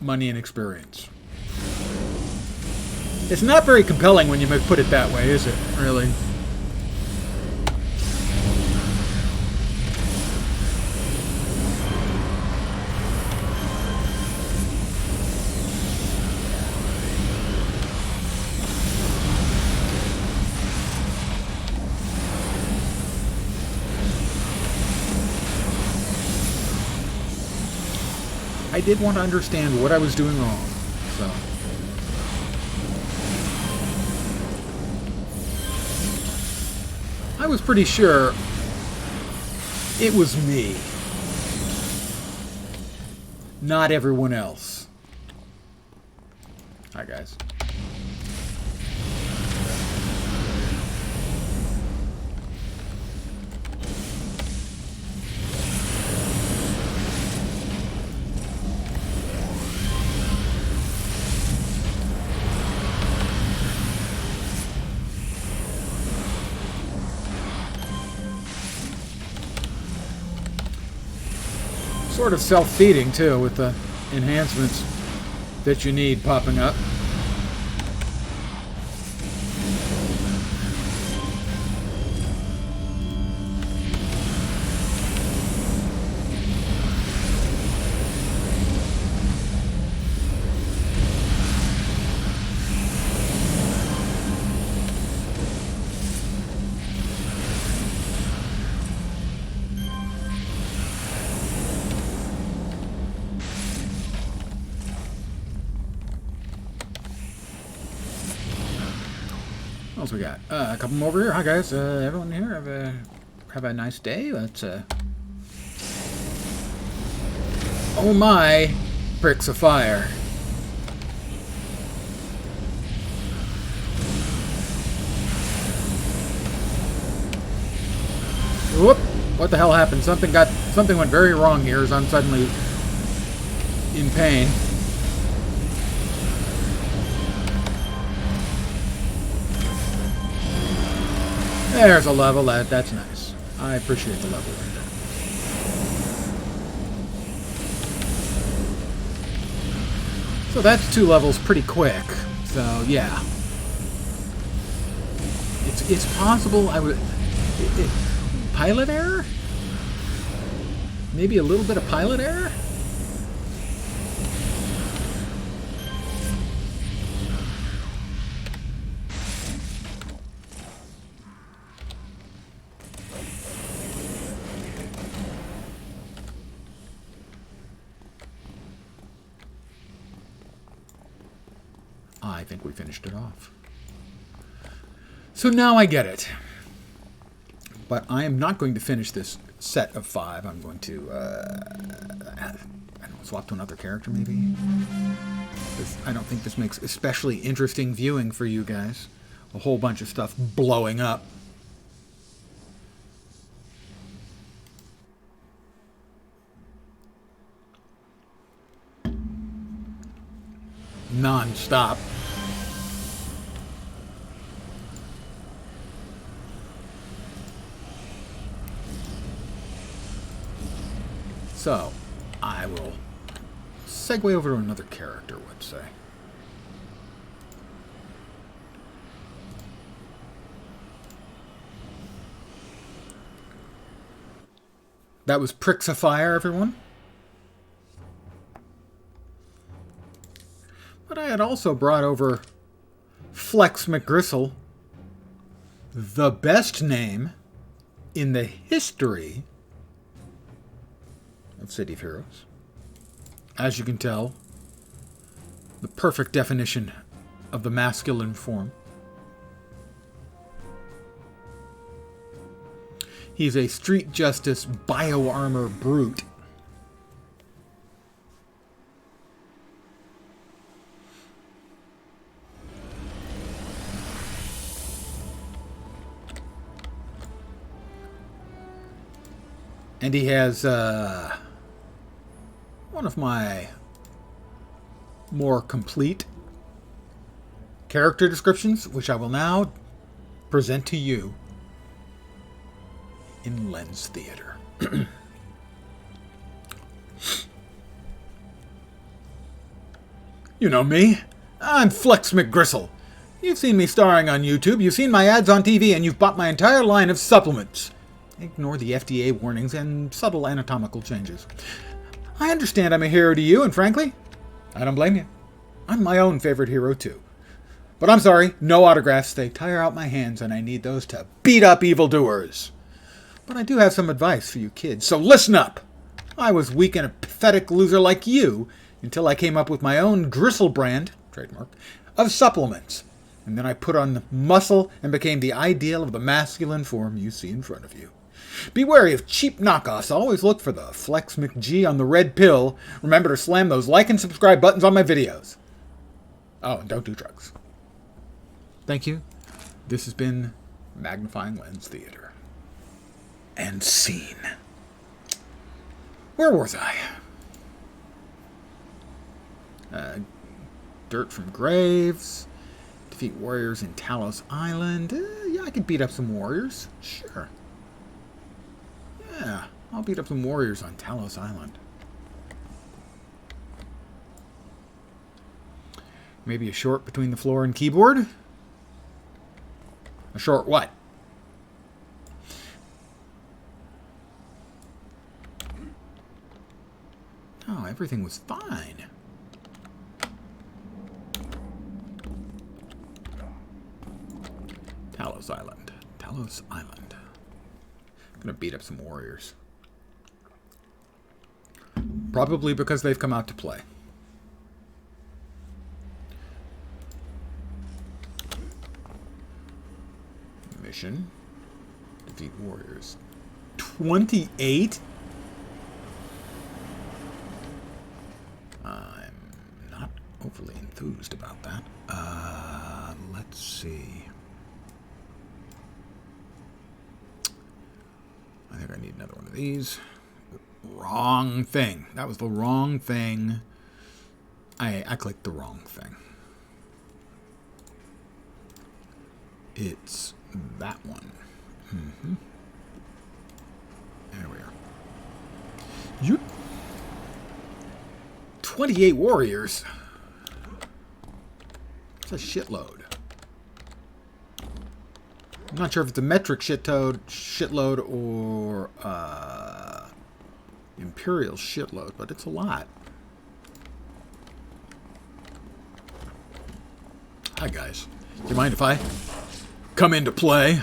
money and experience. It's not very compelling when you put it that way, is it? Really? I did want to understand what I was doing wrong, so. I was pretty sure it was me, not everyone else. Hi, guys. Sort of self-feeding, too, with the enhancements that you need popping up. What else we got? A couple more over here. Hi guys, everyone here, have a nice day. Let's oh my, bricks of fire. Whoop! What the hell happened? Something went very wrong here as I'm suddenly in pain. There's a level. That's nice. I appreciate the level right there. So that's 2 levels pretty quick. So yeah, it's possible I would pilot error. Maybe a little bit of pilot error. I think we finished it off. So now I get it. But I am not going to finish this set of 5. I'm going to, I don't know, swap to another character maybe? I don't think this makes especially interesting viewing for you guys. A whole bunch of stuff blowing up. Non-stop. So, I will segue over to another character, let's say. That was Pricks of Fire, everyone. But I had also brought over Flex McGristle, the best name in the history of City of Heroes. As you can tell, the perfect definition of the masculine form. He's a street justice bio-armor brute. And he has one of my more complete character descriptions, which I will now present to you in Lens Theater. You know me. I'm Flex McGristle. You've seen me starring on YouTube, you've seen my ads on TV, and you've bought my entire line of supplements. Ignore the FDA warnings and subtle anatomical changes. I understand I'm a hero to you, and frankly, I don't blame you. I'm my own favorite hero too. But I'm sorry, no autographs. They tire out my hands, and I need those to beat up evildoers. But I do have some advice for you kids, so listen up. I was weak and a pathetic loser like you until I came up with my own Gristle brand, trademark, of supplements. And then I put on the muscle and became the ideal of the masculine form you see in front of you. Be wary of cheap knockoffs. Always look for the Flex McG on the red pill. Remember to slam those like and subscribe buttons on my videos. Oh, and don't do drugs. Thank you. This has been Magnifying Lens Theater. And scene. Where was I? Dirt from graves. Defeat warriors in Talos Island. Yeah, I could beat up some warriors. Sure. Yeah, I'll beat up some warriors on Talos Island. Maybe a short between the floor and keyboard? A short what? Oh, everything was fine. Talos Island. Talos Island. I'm gonna beat up some warriors. Probably because they've come out to play. Mission. Defeat warriors. 28? I'm not overly enthused about that. Let's see. I think I need another one of these. Wrong thing. That was the wrong thing. I clicked the wrong thing. It's that one. There we are. You 28 warriors. It's a shitload. I'm not sure if it's a metric shitload or imperial shitload, but it's a lot. Hi guys. Do you mind if I come into play?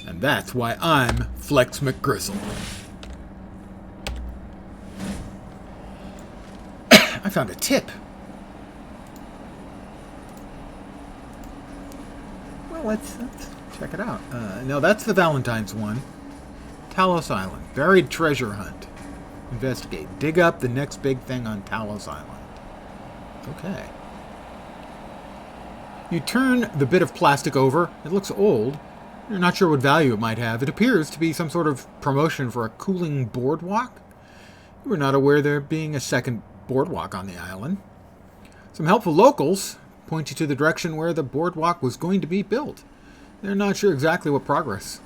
And that's why I'm Flex McGrizzle. I found a tip. Well, let's check it out. No, that's the Valentine's one. Talos Island. Buried treasure hunt. Investigate. Dig up the next big thing on Talos Island. Okay. You turn the bit of plastic over. It looks old. You're not sure what value it might have. It appears to be some sort of promotion for a cooling boardwalk. You were not aware there being a second boardwalk on the island. Some helpful locals point you to the direction where the boardwalk was going to be built. They're not sure exactly what progress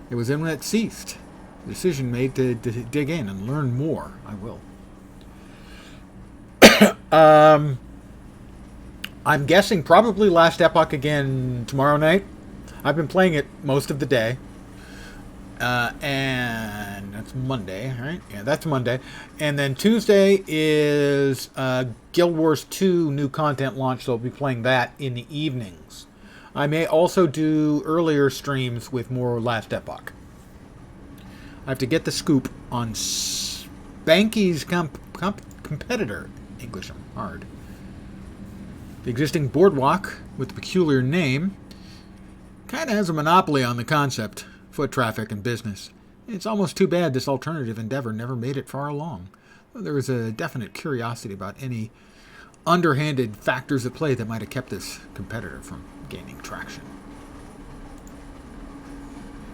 it was in when it ceased. The decision made to dig in and learn more. I will. I'm guessing probably Last Epoch again tomorrow night. I've been playing it most of the day. And that's Monday, right? Yeah, that's Monday. And then Tuesday is Guild Wars 2 new content launch, so I'll be playing that in the evenings. I may also do earlier streams with more Last Epoch. I have to get the scoop on Spanky's competitor. English, I'm hard. The existing boardwalk with the peculiar name kind of has a monopoly on the concept, foot traffic, and business. It's almost too bad this alternative endeavor never made it far along. There was a definite curiosity about any underhanded factors at play that might have kept this competitor from gaining traction.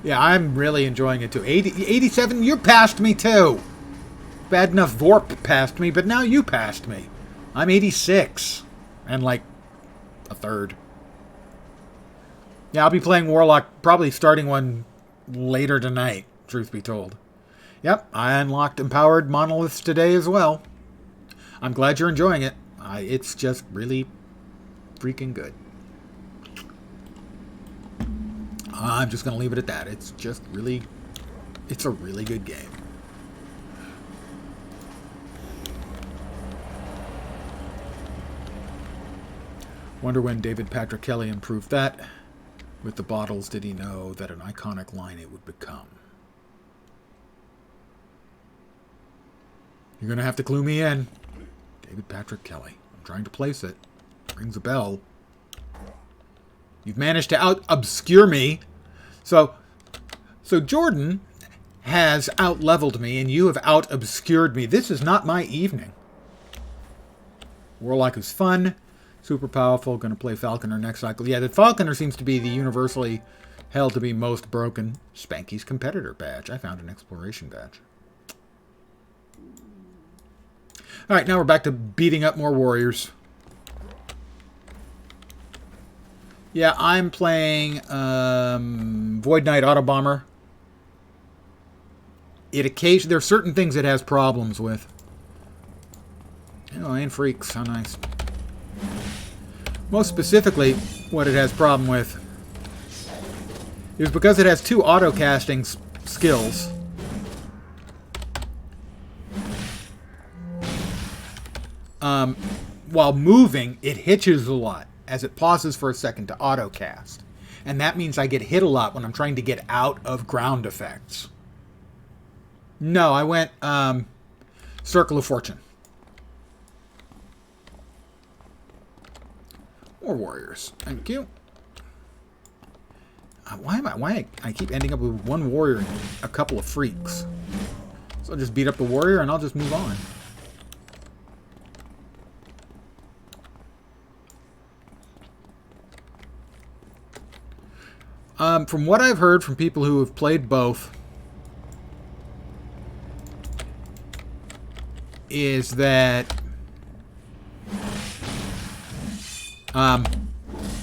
Yeah, I'm really enjoying it too. 87, you passed me too. Bad enough Vorp passed me, but now you passed me. I'm 86. And like a third. Yeah, I'll be playing Warlock, probably starting one later tonight, truth be told. Yep, I unlocked Empowered Monoliths today as well. I'm glad you're enjoying it. It's just really freaking good. I'm just going to leave it at that. It's just really... It's a really good game. Wonder when David Patrick Kelly improved that. With the bottles, did he know that an iconic line it would become? You're going to have to clue me in. David Patrick Kelly. I'm trying to place it. Rings a bell. You've managed to out-obscure me. So Jordan has out-leveled me, and you have out-obscured me. This is not my evening. Warlock is fun. Super powerful. Going to play Falconer next cycle. Yeah, the Falconer seems to be the universally held to be most broken. Spanky's competitor badge. I found an exploration badge. All right, now we're back to beating up more warriors. Yeah, I'm playing Void Knight Autobomber. There are certain things it has problems with. Oh, and freaks. How nice. Most specifically, what it has problem with is because it has two auto-casting skills. While moving, it hitches a lot as it pauses for a second to auto-cast. And that means I get hit a lot when I'm trying to get out of ground effects. No, I went Circle of Fortune. More warriors. Thank you. Why I keep ending up with one warrior and a couple of freaks. So I'll just beat up the warrior and I'll just move on. From what I've heard from people who have played both, is that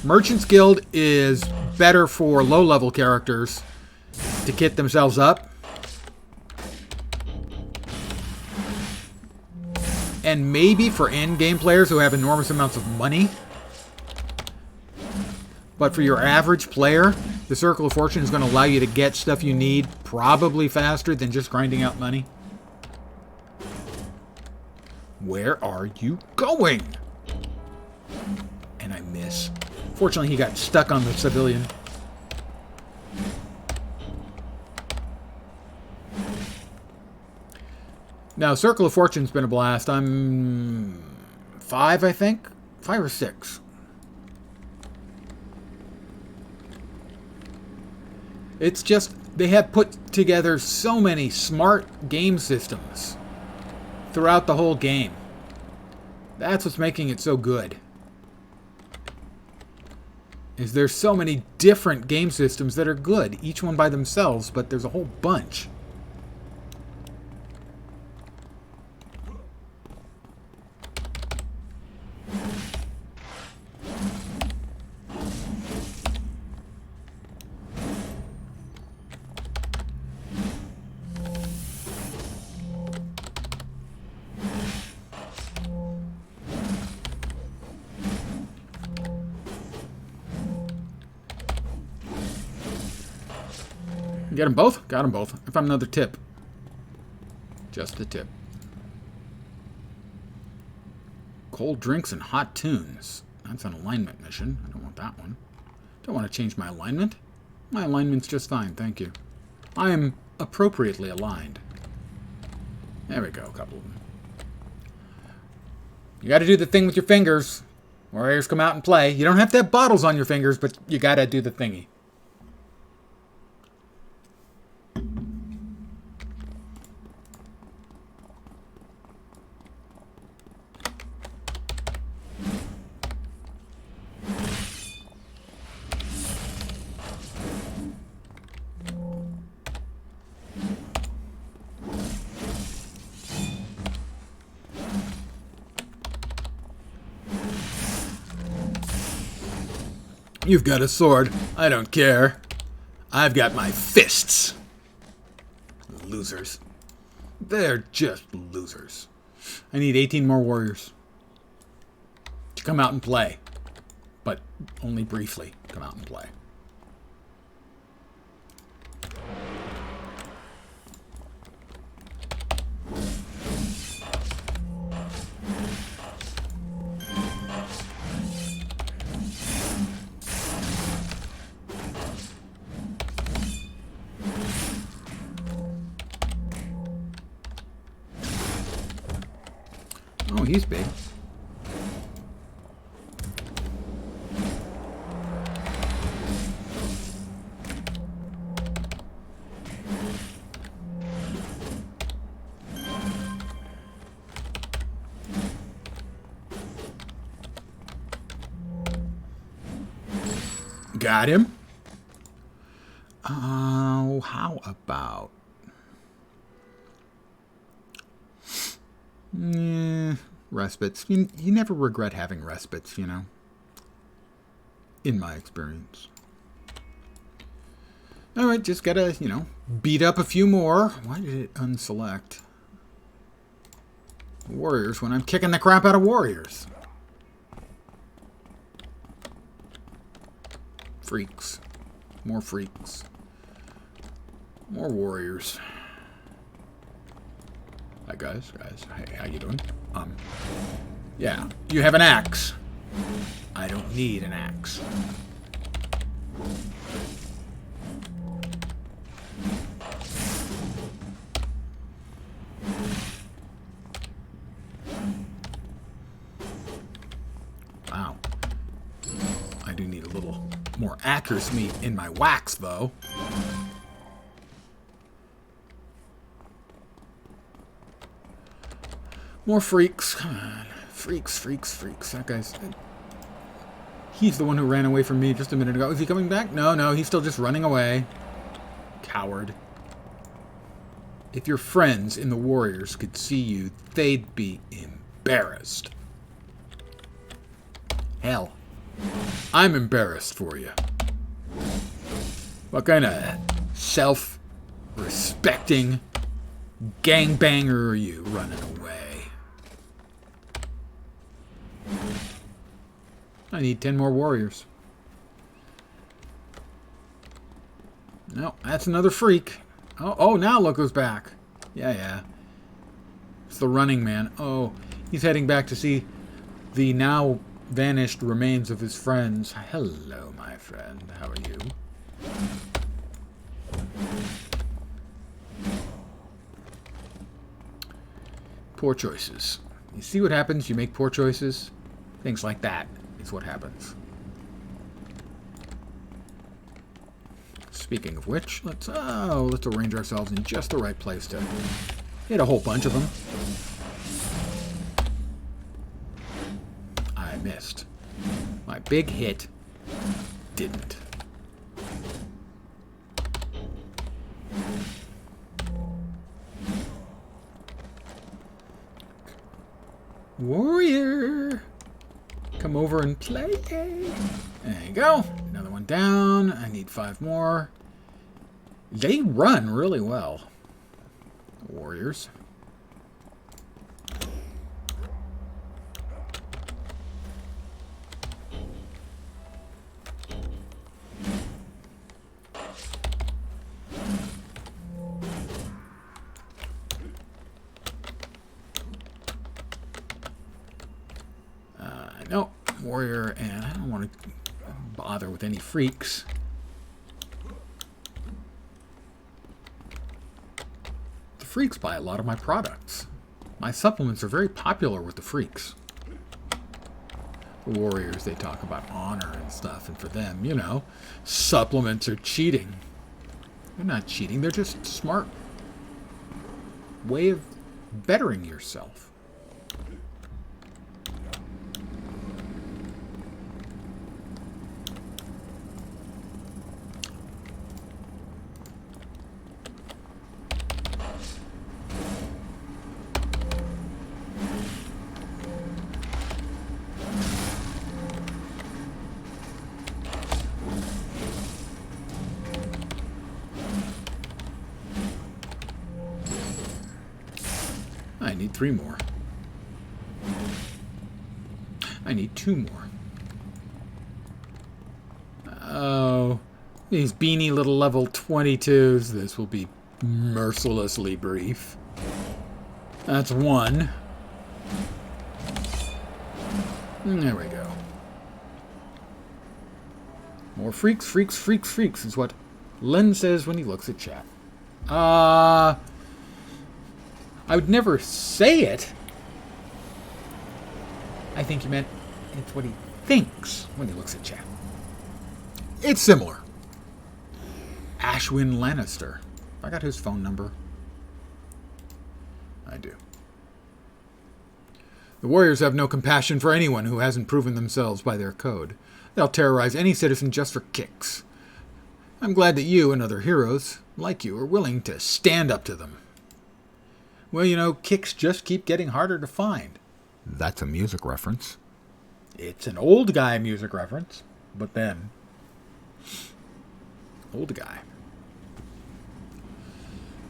Merchant's Guild is better for low-level characters to kit themselves up. And maybe for end-game players who have enormous amounts of money. But for your average player, the Circle of Fortune is going to allow you to get stuff you need probably faster than just grinding out money. Where are you going? And I miss. Fortunately, he got stuck on the civilian. Now, Circle of Fortune's been a blast. I'm 5, I think. 5 or 6. It's just, they have put together so many smart game systems throughout the whole game. That's what's making it so good. Is there's so many different game systems that are good, each one by themselves, but there's a whole bunch. Get them both? Got them both. I found another tip. Just a tip. Cold drinks and hot tunes. That's an alignment mission. I don't want that one. Don't want to change my alignment. My alignment's just fine, thank you. I am appropriately aligned. There we go, a couple of them. You got to do the thing with your fingers. Warriors come out and play. You don't have to have bottles on your fingers, but you got to do the thingy. You've got a sword. I don't care. I've got my fists. Losers. They're just losers. I need 18 more warriors to come out and play. But only briefly come out and play. Oh, he's big. Got him. Oh, how about... respites. You never regret having respites, you know. In my experience. Alright, just gotta, you know, beat up a few more. Why did it unselect warriors when I'm kicking the crap out of warriors? Freaks. More freaks. More warriors. Hi guys, hey, how you doing? Yeah, you have an axe. I don't need an axe. Wow. I do need a little more accuracy in my wax, though. More freaks. Come on. Freaks. That guy's He's the one who ran away from me just a minute ago. Is he coming back? No, no, he's still just running away. Coward. If your friends in the Warriors could see you, they'd be embarrassed. Hell, I'm embarrassed for you. What kind of self-respecting gangbanger are you running away? I need 10 more warriors. No, that's another freak. Oh, now look who's back. Yeah. It's the running man. Oh, he's heading back to see the now vanished remains of his friends. Hello, my friend. How are you? Poor choices. You see what happens? You make poor choices? Things like that is what happens. Speaking of which, let's arrange ourselves in just the right place to hit a whole bunch of them. I missed. My big hit didn't. Warrior! Come over and play. There you go. Another one down. I need 5 more. They run really well. Warriors. No, warrior, and I don't want to bother with any freaks. The freaks buy a lot of my products. My supplements are very popular with the freaks. The warriors, they talk about honor and stuff, and for them, you know, supplements are cheating. They're not cheating, they're just a smart way of bettering yourself. I need 3 more. I need 2 more. Oh, these beanie little level 22s. This will be mercilessly brief. That's 1. There we go. More freaks, freaks, freaks, freaks is what Len says when he looks at chat. I would never say it. I think you meant it's what he thinks when he looks at chat. It's similar. Ashwin Lannister. I got his phone number. I do. The Warriors have no compassion for anyone who hasn't proven themselves by their code. They'll terrorize any citizen just for kicks. I'm glad that you and other heroes, like you, are willing to stand up to them. Well, you know, kicks just keep getting harder to find. That's a music reference. It's an old guy music reference, but then, old guy.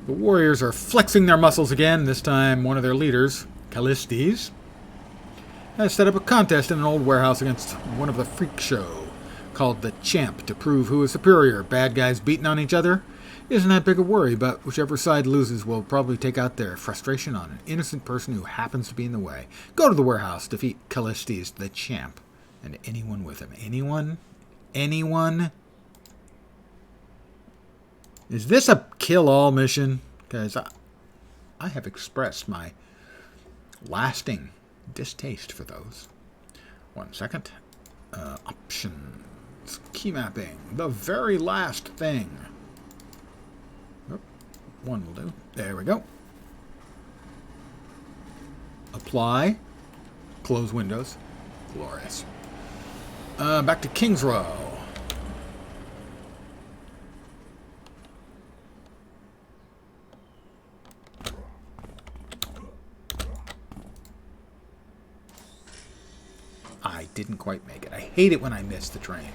The Warriors are flexing their muscles again. This time, one of their leaders, Callistes, has set up a contest in an old warehouse against one of the freak show called the Champ to prove who is superior. Bad guys beating on each other isn't that big a worry, but whichever side loses will probably take out their frustration on an innocent person who happens to be in the way. Go to the warehouse, defeat Callistes, the Champ, and anyone with him. Anyone? Anyone? Is this a kill-all mission? Because I have expressed my lasting distaste for those. 1 second. Options. Key mapping. The very last thing. 1 will do. There we go. Apply. Close windows. Glorious. Back to King's Row. I didn't quite make it. I hate it when I miss the train.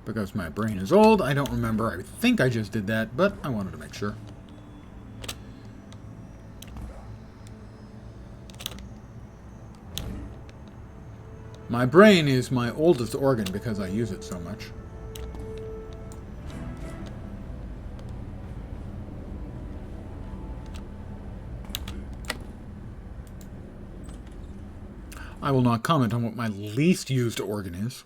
Because my brain is old, I don't remember. I think I just did that, but I wanted to make sure. My brain is my oldest organ because I use it so much. I will not comment on what my least used organ is.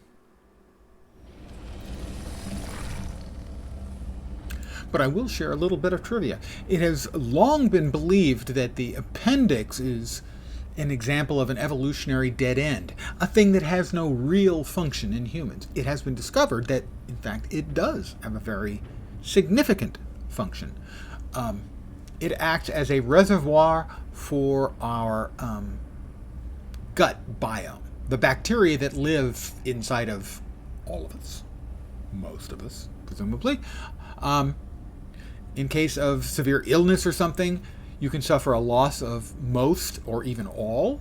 But I will share a little bit of trivia. It has long been believed that the appendix is an example of an evolutionary dead end, a thing that has no real function in humans. It has been discovered that, in fact, it does have a very significant function. It acts as a reservoir for our gut biome, the bacteria that live inside of all of us, most of us, presumably. In case of severe illness or something, you can suffer a loss of most or even all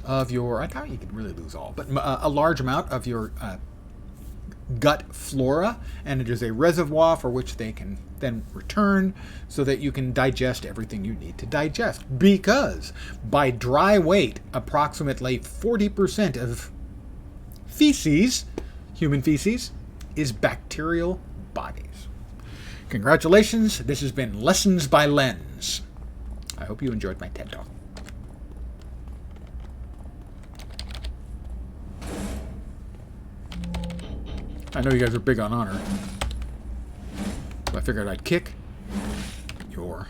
of your, I doubt you can really lose all, but a large amount of your gut flora, and it is a reservoir for which they can then return so that you can digest everything you need to digest. Because by dry weight, approximately 40% of feces, human feces, is bacterial bodies. Congratulations, this has been Lessons by Lens. I hope you enjoyed my TED Talk. I know you guys are big on honor, so I figured I'd kick your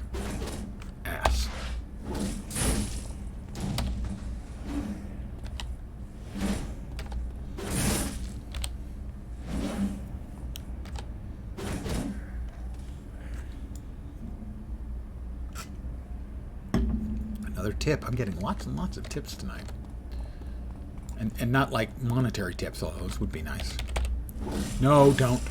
ass. Another tip. I'm getting lots and lots of tips tonight. And not like monetary tips, although those would be nice. No, don't.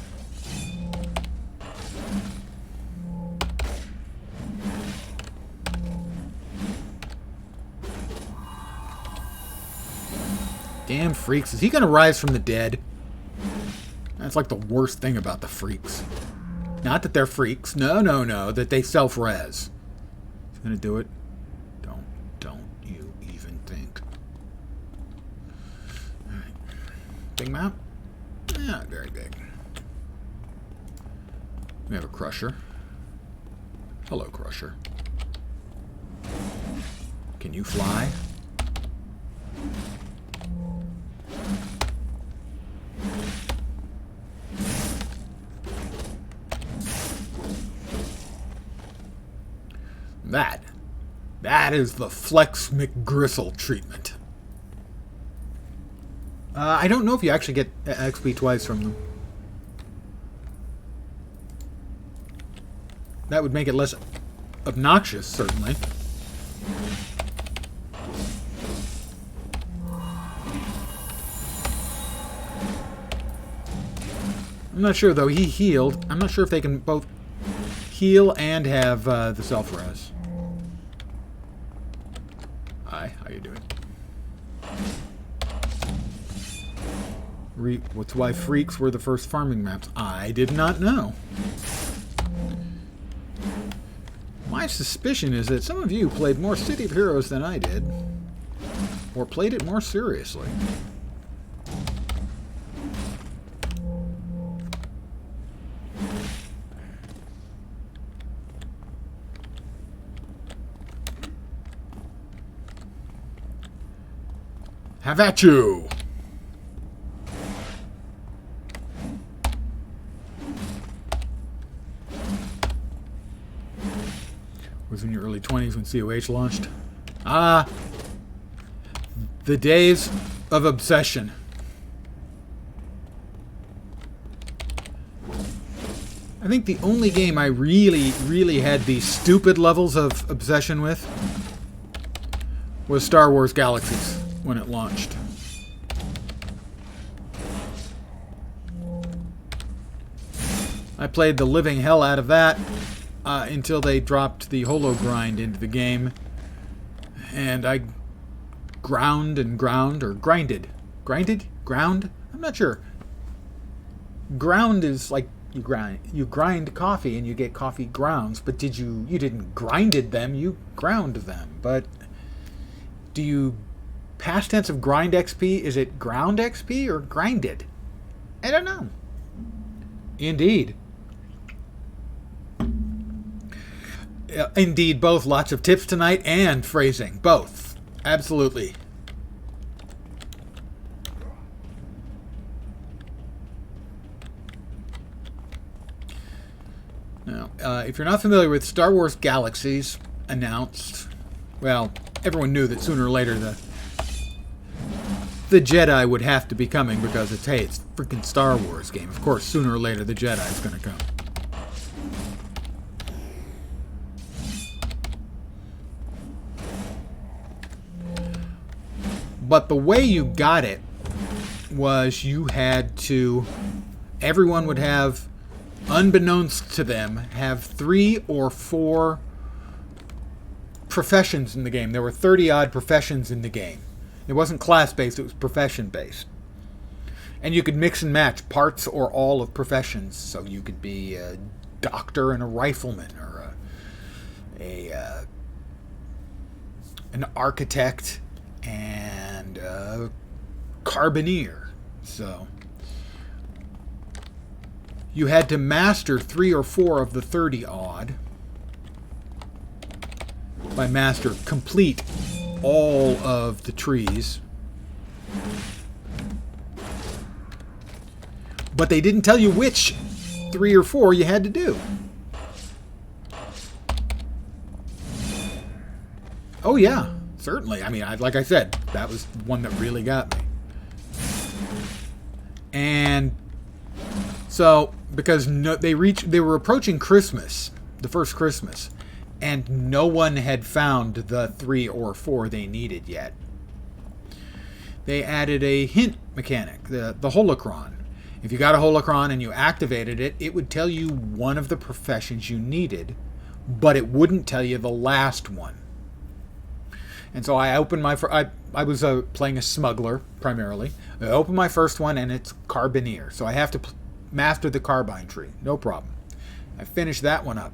Damn freaks. Is he going to rise from the dead? That's like the worst thing about the freaks. Not that they're freaks. No, no, no. That they self-res. He's going to do it. Don't you even think. All right. Big map? Not very big. We have a crusher. Hello, crusher. Can you fly? That is the Flex McGristle treatment. I don't know if you actually get XP twice from them. That would make it less obnoxious, certainly. I'm not sure, though. He healed. I'm not sure if they can both heal and have the self-res. Hi, how you doing? What's why freaks were the first farming maps? I did not know. My suspicion is that some of you played more City of Heroes than I did. Or played it more seriously. Have at you! early 20s when COH launched. Ah, the days of obsession. I think the only game I really had these stupid levels of obsession with was Star Wars Galaxies when it launched. I played the living hell out of that until they dropped the holo grind into the game. And I grinded? Ground? I'm not sure. Ground is like you grind coffee and you get coffee grounds, but you didn't grinded them, you ground them. But do you past tense of grind XP, is it ground XP or grinded? I don't know. Indeed. Indeed, both. Lots of tips tonight and phrasing. Both. Absolutely. Now, if you're not familiar with Star Wars Galaxies announced, well, everyone knew that sooner or later the Jedi would have to be coming because it's freaking Star Wars game. Of course, sooner or later the Jedi is going to come. But the way you got it was you had to, everyone would have, unbeknownst to them, have 3 or 4 professions in the game. There were 30-odd professions in the game. It wasn't class-based, it was profession-based. And you could mix and match parts or all of professions. So you could be a doctor and a rifleman, or an architect and a carbineer. So you had to master 3 or 4 of the 30-odd. By master, complete all of the trees. But they didn't tell you which 3 or 4 you had to do. Oh yeah, certainly. I mean, like I said, that was one that really got me. And so, because they were approaching Christmas, the first Christmas, and no one had found the 3 or 4 they needed yet. They added a hint mechanic, the holocron. If you got a holocron and you activated it, it would tell you one of the professions you needed, but it wouldn't tell you the last one. And so I opened my... I was playing a smuggler, primarily. I opened my first one, and it's carbineer. So I have to master the carbine tree. No problem. I finished that one up.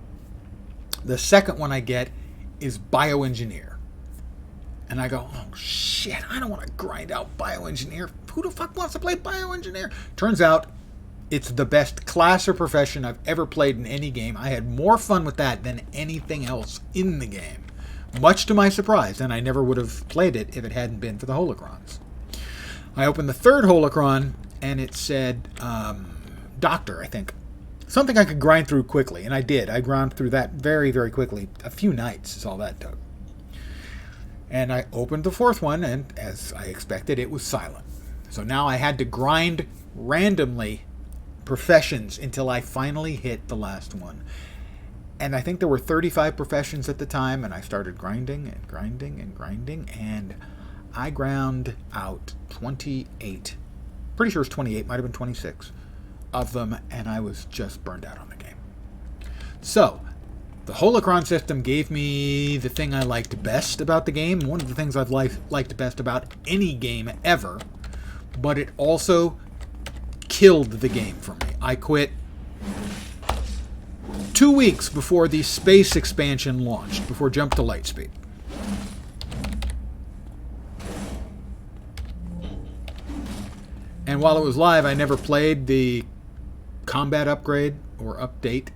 The second one I get is bioengineer. And I go, oh shit, I don't want to grind out bioengineer. Who the fuck wants to play bioengineer? Turns out it's the best class or profession I've ever played in any game. I had more fun with that than anything else in the game. Much to my surprise, and I never would have played it if it hadn't been for the holocrons. I opened the third holocron, and it said, doctor, I think. Something I could grind through quickly, and I did. I ground through that very, very quickly. A few nights is all that took. And I opened the fourth one, and as I expected, it was silent. So now I had to grind randomly professions until I finally hit the last one. And I think there were 35 professions at the time, and I started grinding and grinding and grinding, and I ground out 28. Pretty sure it's 28, might have been 26 of them, and I was just burned out on the game. So, the holocron system gave me the thing I liked best about the game, one of the things I've liked best about any game ever, but it also killed the game for me. I quit 2 weeks before the space expansion launched, before Jump to Lightspeed. And while it was live, I never played the combat upgrade or update.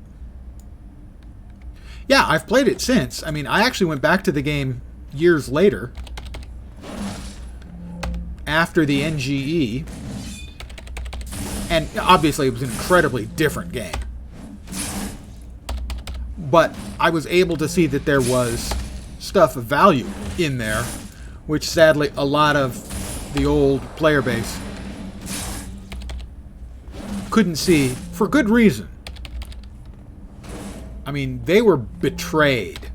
Yeah, I've played it since. I mean, I actually went back to the game years later, after the NGE, and obviously it was an incredibly different game. But I was able to see that there was stuff of value in there, which sadly a lot of the old player base couldn't see for good reason. I mean, they were betrayed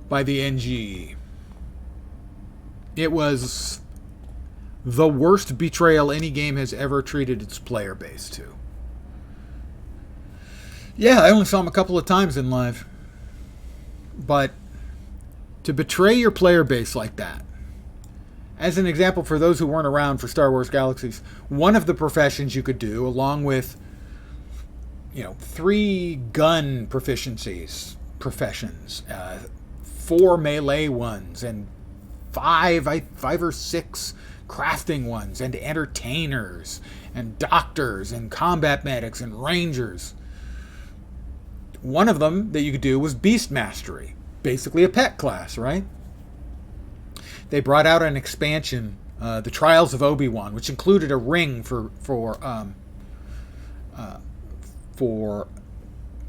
by the NGE. It was the worst betrayal any game has ever treated its player base to. Yeah, I only saw him a couple of times in live. But to betray your player base like that, as an example for those who weren't around for Star Wars Galaxies, one of the professions you could do, along with, 3 gun professions, 4 melee ones, and 5 or 6 crafting ones, and entertainers, and doctors, and combat medics, and rangers. One of them that you could do was Beast Mastery, basically a pet class, right? They brought out an expansion, The Trials of Obi-Wan, which included a ring for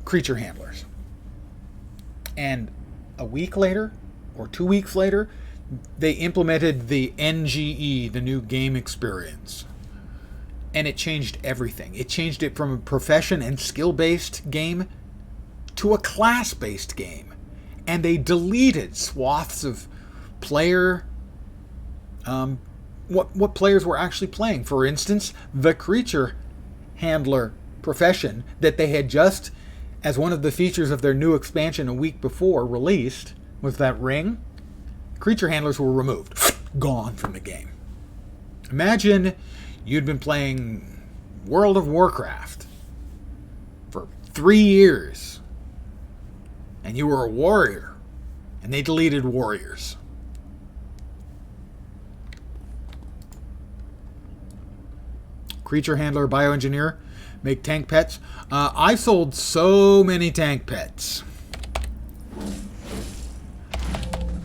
creature handlers. And a week later, or 2 weeks later, they implemented the NGE, the new game experience. And it changed everything. It changed it from a profession and skill-based game to a class-based game. And they deleted swaths of player, what players were actually playing. For instance, the creature handler profession that they had just, as one of the features of their new expansion a week before released, was that ring. Creature handlers were removed. Gone from the game. Imagine you'd been playing World of Warcraft for 3 years and you were a warrior and they deleted warriors. Creature handler, bioengineer, make tank pets. I sold so many tank pets.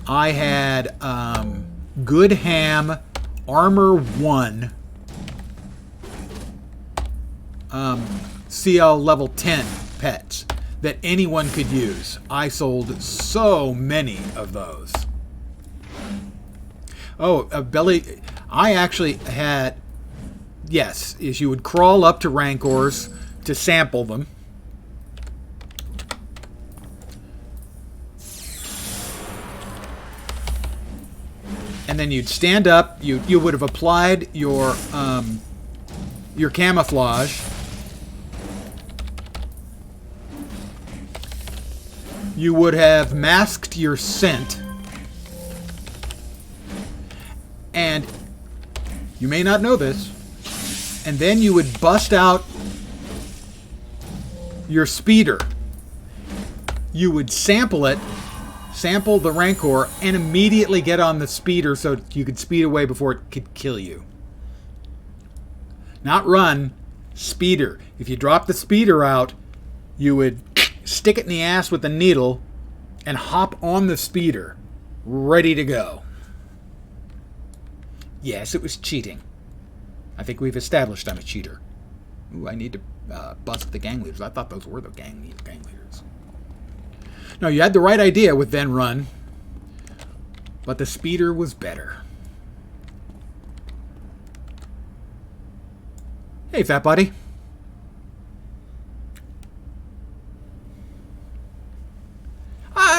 I had Good Ham Armor 1 CL level 10 pets that anyone could use. I sold so many of those. Oh, belly. I actually had, yes, is you would crawl up to Rancors to sample them. And then you'd stand up. You would have applied your camouflage. You would have masked your scent. And you may not know this. And then you would bust out your speeder. You would sample it. Sample the Rancor and immediately get on the speeder so you could speed away before it could kill you. Not run, speeder. If you drop the speeder out, you would stick it in the ass with a needle and hop on the speeder, ready to go. Yes, it was cheating. I think we've established I'm a cheater. Ooh, I need to bust the gang leaders. I thought those were the gang leaders. No, you had the right idea with then run, but the speeder was better. Hey, fat buddy.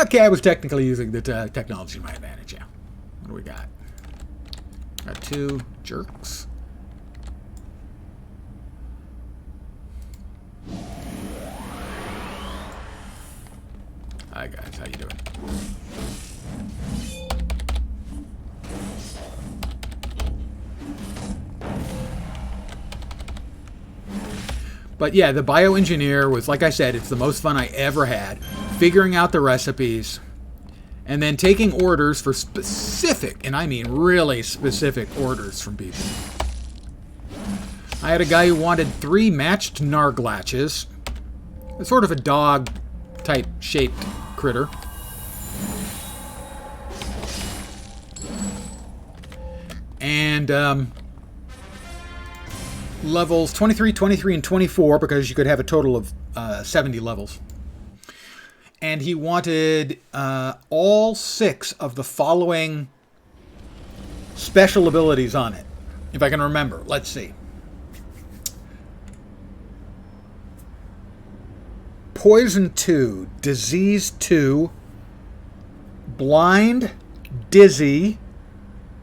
Okay, I was technically using the technology to my advantage, yeah. What do we got? Got 2 jerks. Hi guys, how you doing? But yeah, the bioengineer was, like I said, it's the most fun I ever had. Figuring out the recipes and then taking orders for specific, and I mean really specific orders from people. I had a guy who wanted 3 matched Narglatches. It's sort of a dog type shaped critter. And levels 23, 23, and 24 because you could have a total of 70 levels. And he wanted all 6 of the following special abilities on it. If I can remember. Let's see. Poison 2, Disease 2, Blind, Dizzy,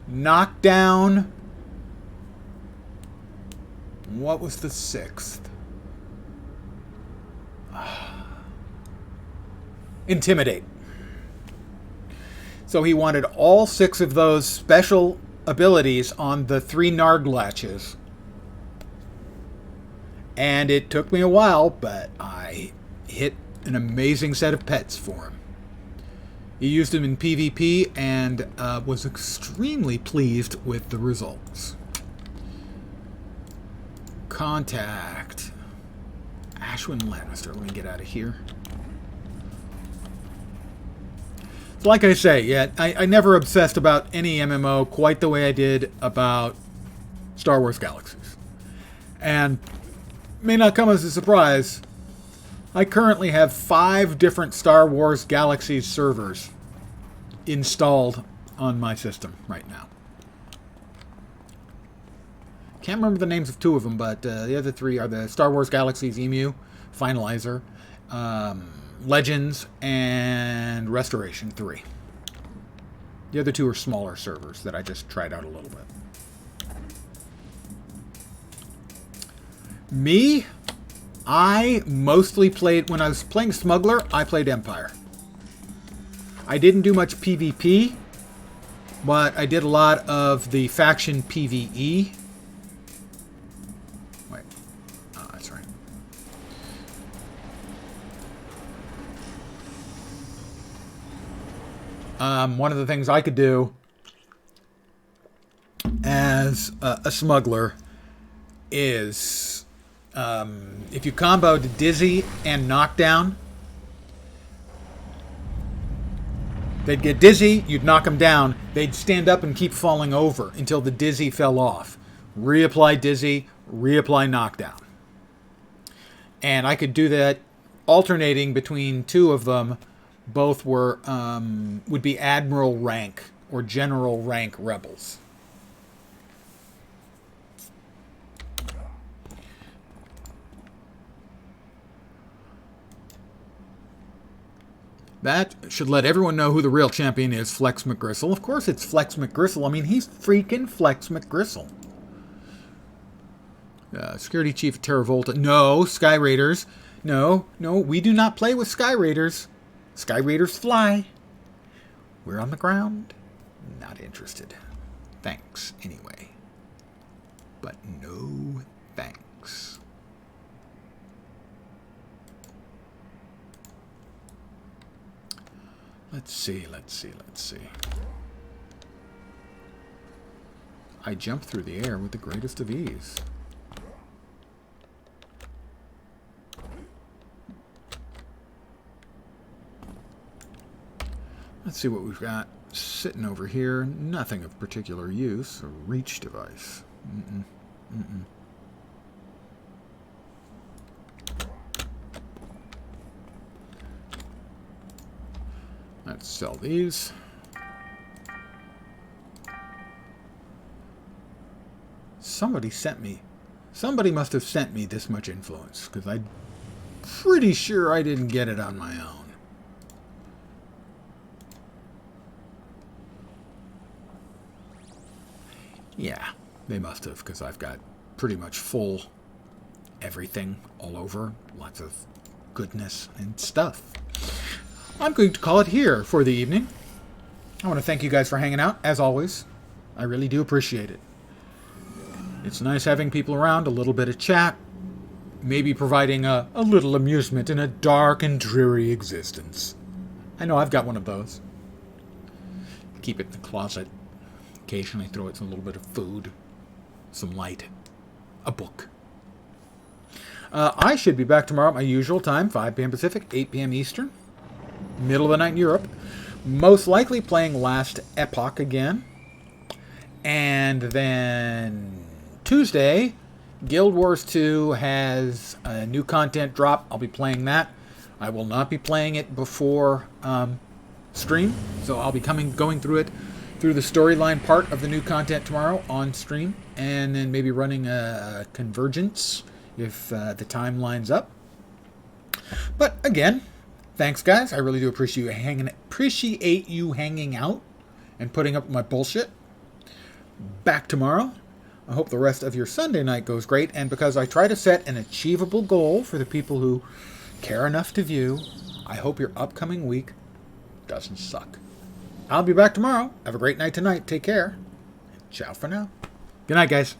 Knockdown. What was the 6th? Intimidate. So he wanted all 6 of those special abilities on the 3 Narglatches. And it took me a while, but I hit an amazing set of pets for him. He used them in PvP and was extremely pleased with the results. Contact. Ashwin Lannister. Let me get out of here. So like I say, yeah, I never obsessed about any MMO quite the way I did about Star Wars Galaxies. And may not come as a surprise, I currently have 5 different Star Wars Galaxies servers installed on my system right now. Can't remember the names of 2 of them, but the other 3 are the Star Wars Galaxies EMU, Finalizer, Legends, and Restoration 3. The other 2 are smaller servers that I just tried out a little bit. Me, I mostly played, when I was playing Smuggler, I played Empire. I didn't do much PvP, but I did a lot of the faction PvE. Wait, oh, that's right. One of the things I could do as a smuggler is if you comboed Dizzy and Knockdown, they'd get dizzy, you'd knock them down, they'd stand up and keep falling over until the dizzy fell off. Reapply dizzy, reapply knockdown. And I could do that alternating between 2 of them. Both were would be Admiral rank or General rank rebels. That should let everyone know who the real champion is, Flex McGristle. Of course it's Flex McGristle. I mean, he's freaking Flex McGristle. Security Chief of Terra Volta. No, Sky Raiders. No, we do not play with Sky Raiders. Sky Raiders fly. We're on the ground. Not interested. Thanks, anyway. But no thanks. Let's see. I jump through the air with the greatest of ease. Let's see what we've got sitting over here. Nothing of particular use. A reach device. Let's sell these. Somebody must have sent me this much influence, because I'm pretty sure I didn't get it on my own. Yeah, they must have, because I've got pretty much full everything all over. Lots of goodness and stuff. I'm going to call it here for the evening. I want to thank you guys for hanging out, as always. I really do appreciate it. It's nice having people around, a little bit of chat, maybe providing a little amusement in a dark and dreary existence. I know I've got one of those. Keep it in the closet. Occasionally throw it some little bit of food, some light, a book. I should be back tomorrow at my usual time, 5 p.m. Pacific, 8 p.m. Eastern. Middle of the night in Europe. Most likely playing Last Epoch again. And then Tuesday, Guild Wars 2 has a new content drop. I'll be playing that. I will not be playing it before stream, so I'll be going through the storyline part of the new content tomorrow on stream, and then maybe running a convergence if the time lines up. But again, thanks guys. I really do appreciate you hanging out and putting up with my bullshit. Back tomorrow. I hope the rest of your Sunday night goes great, and because I try to set an achievable goal for the people who care enough to view, I hope your upcoming week doesn't suck. I'll be back tomorrow. Have a great night tonight. Take care. Ciao for now. Good night, guys.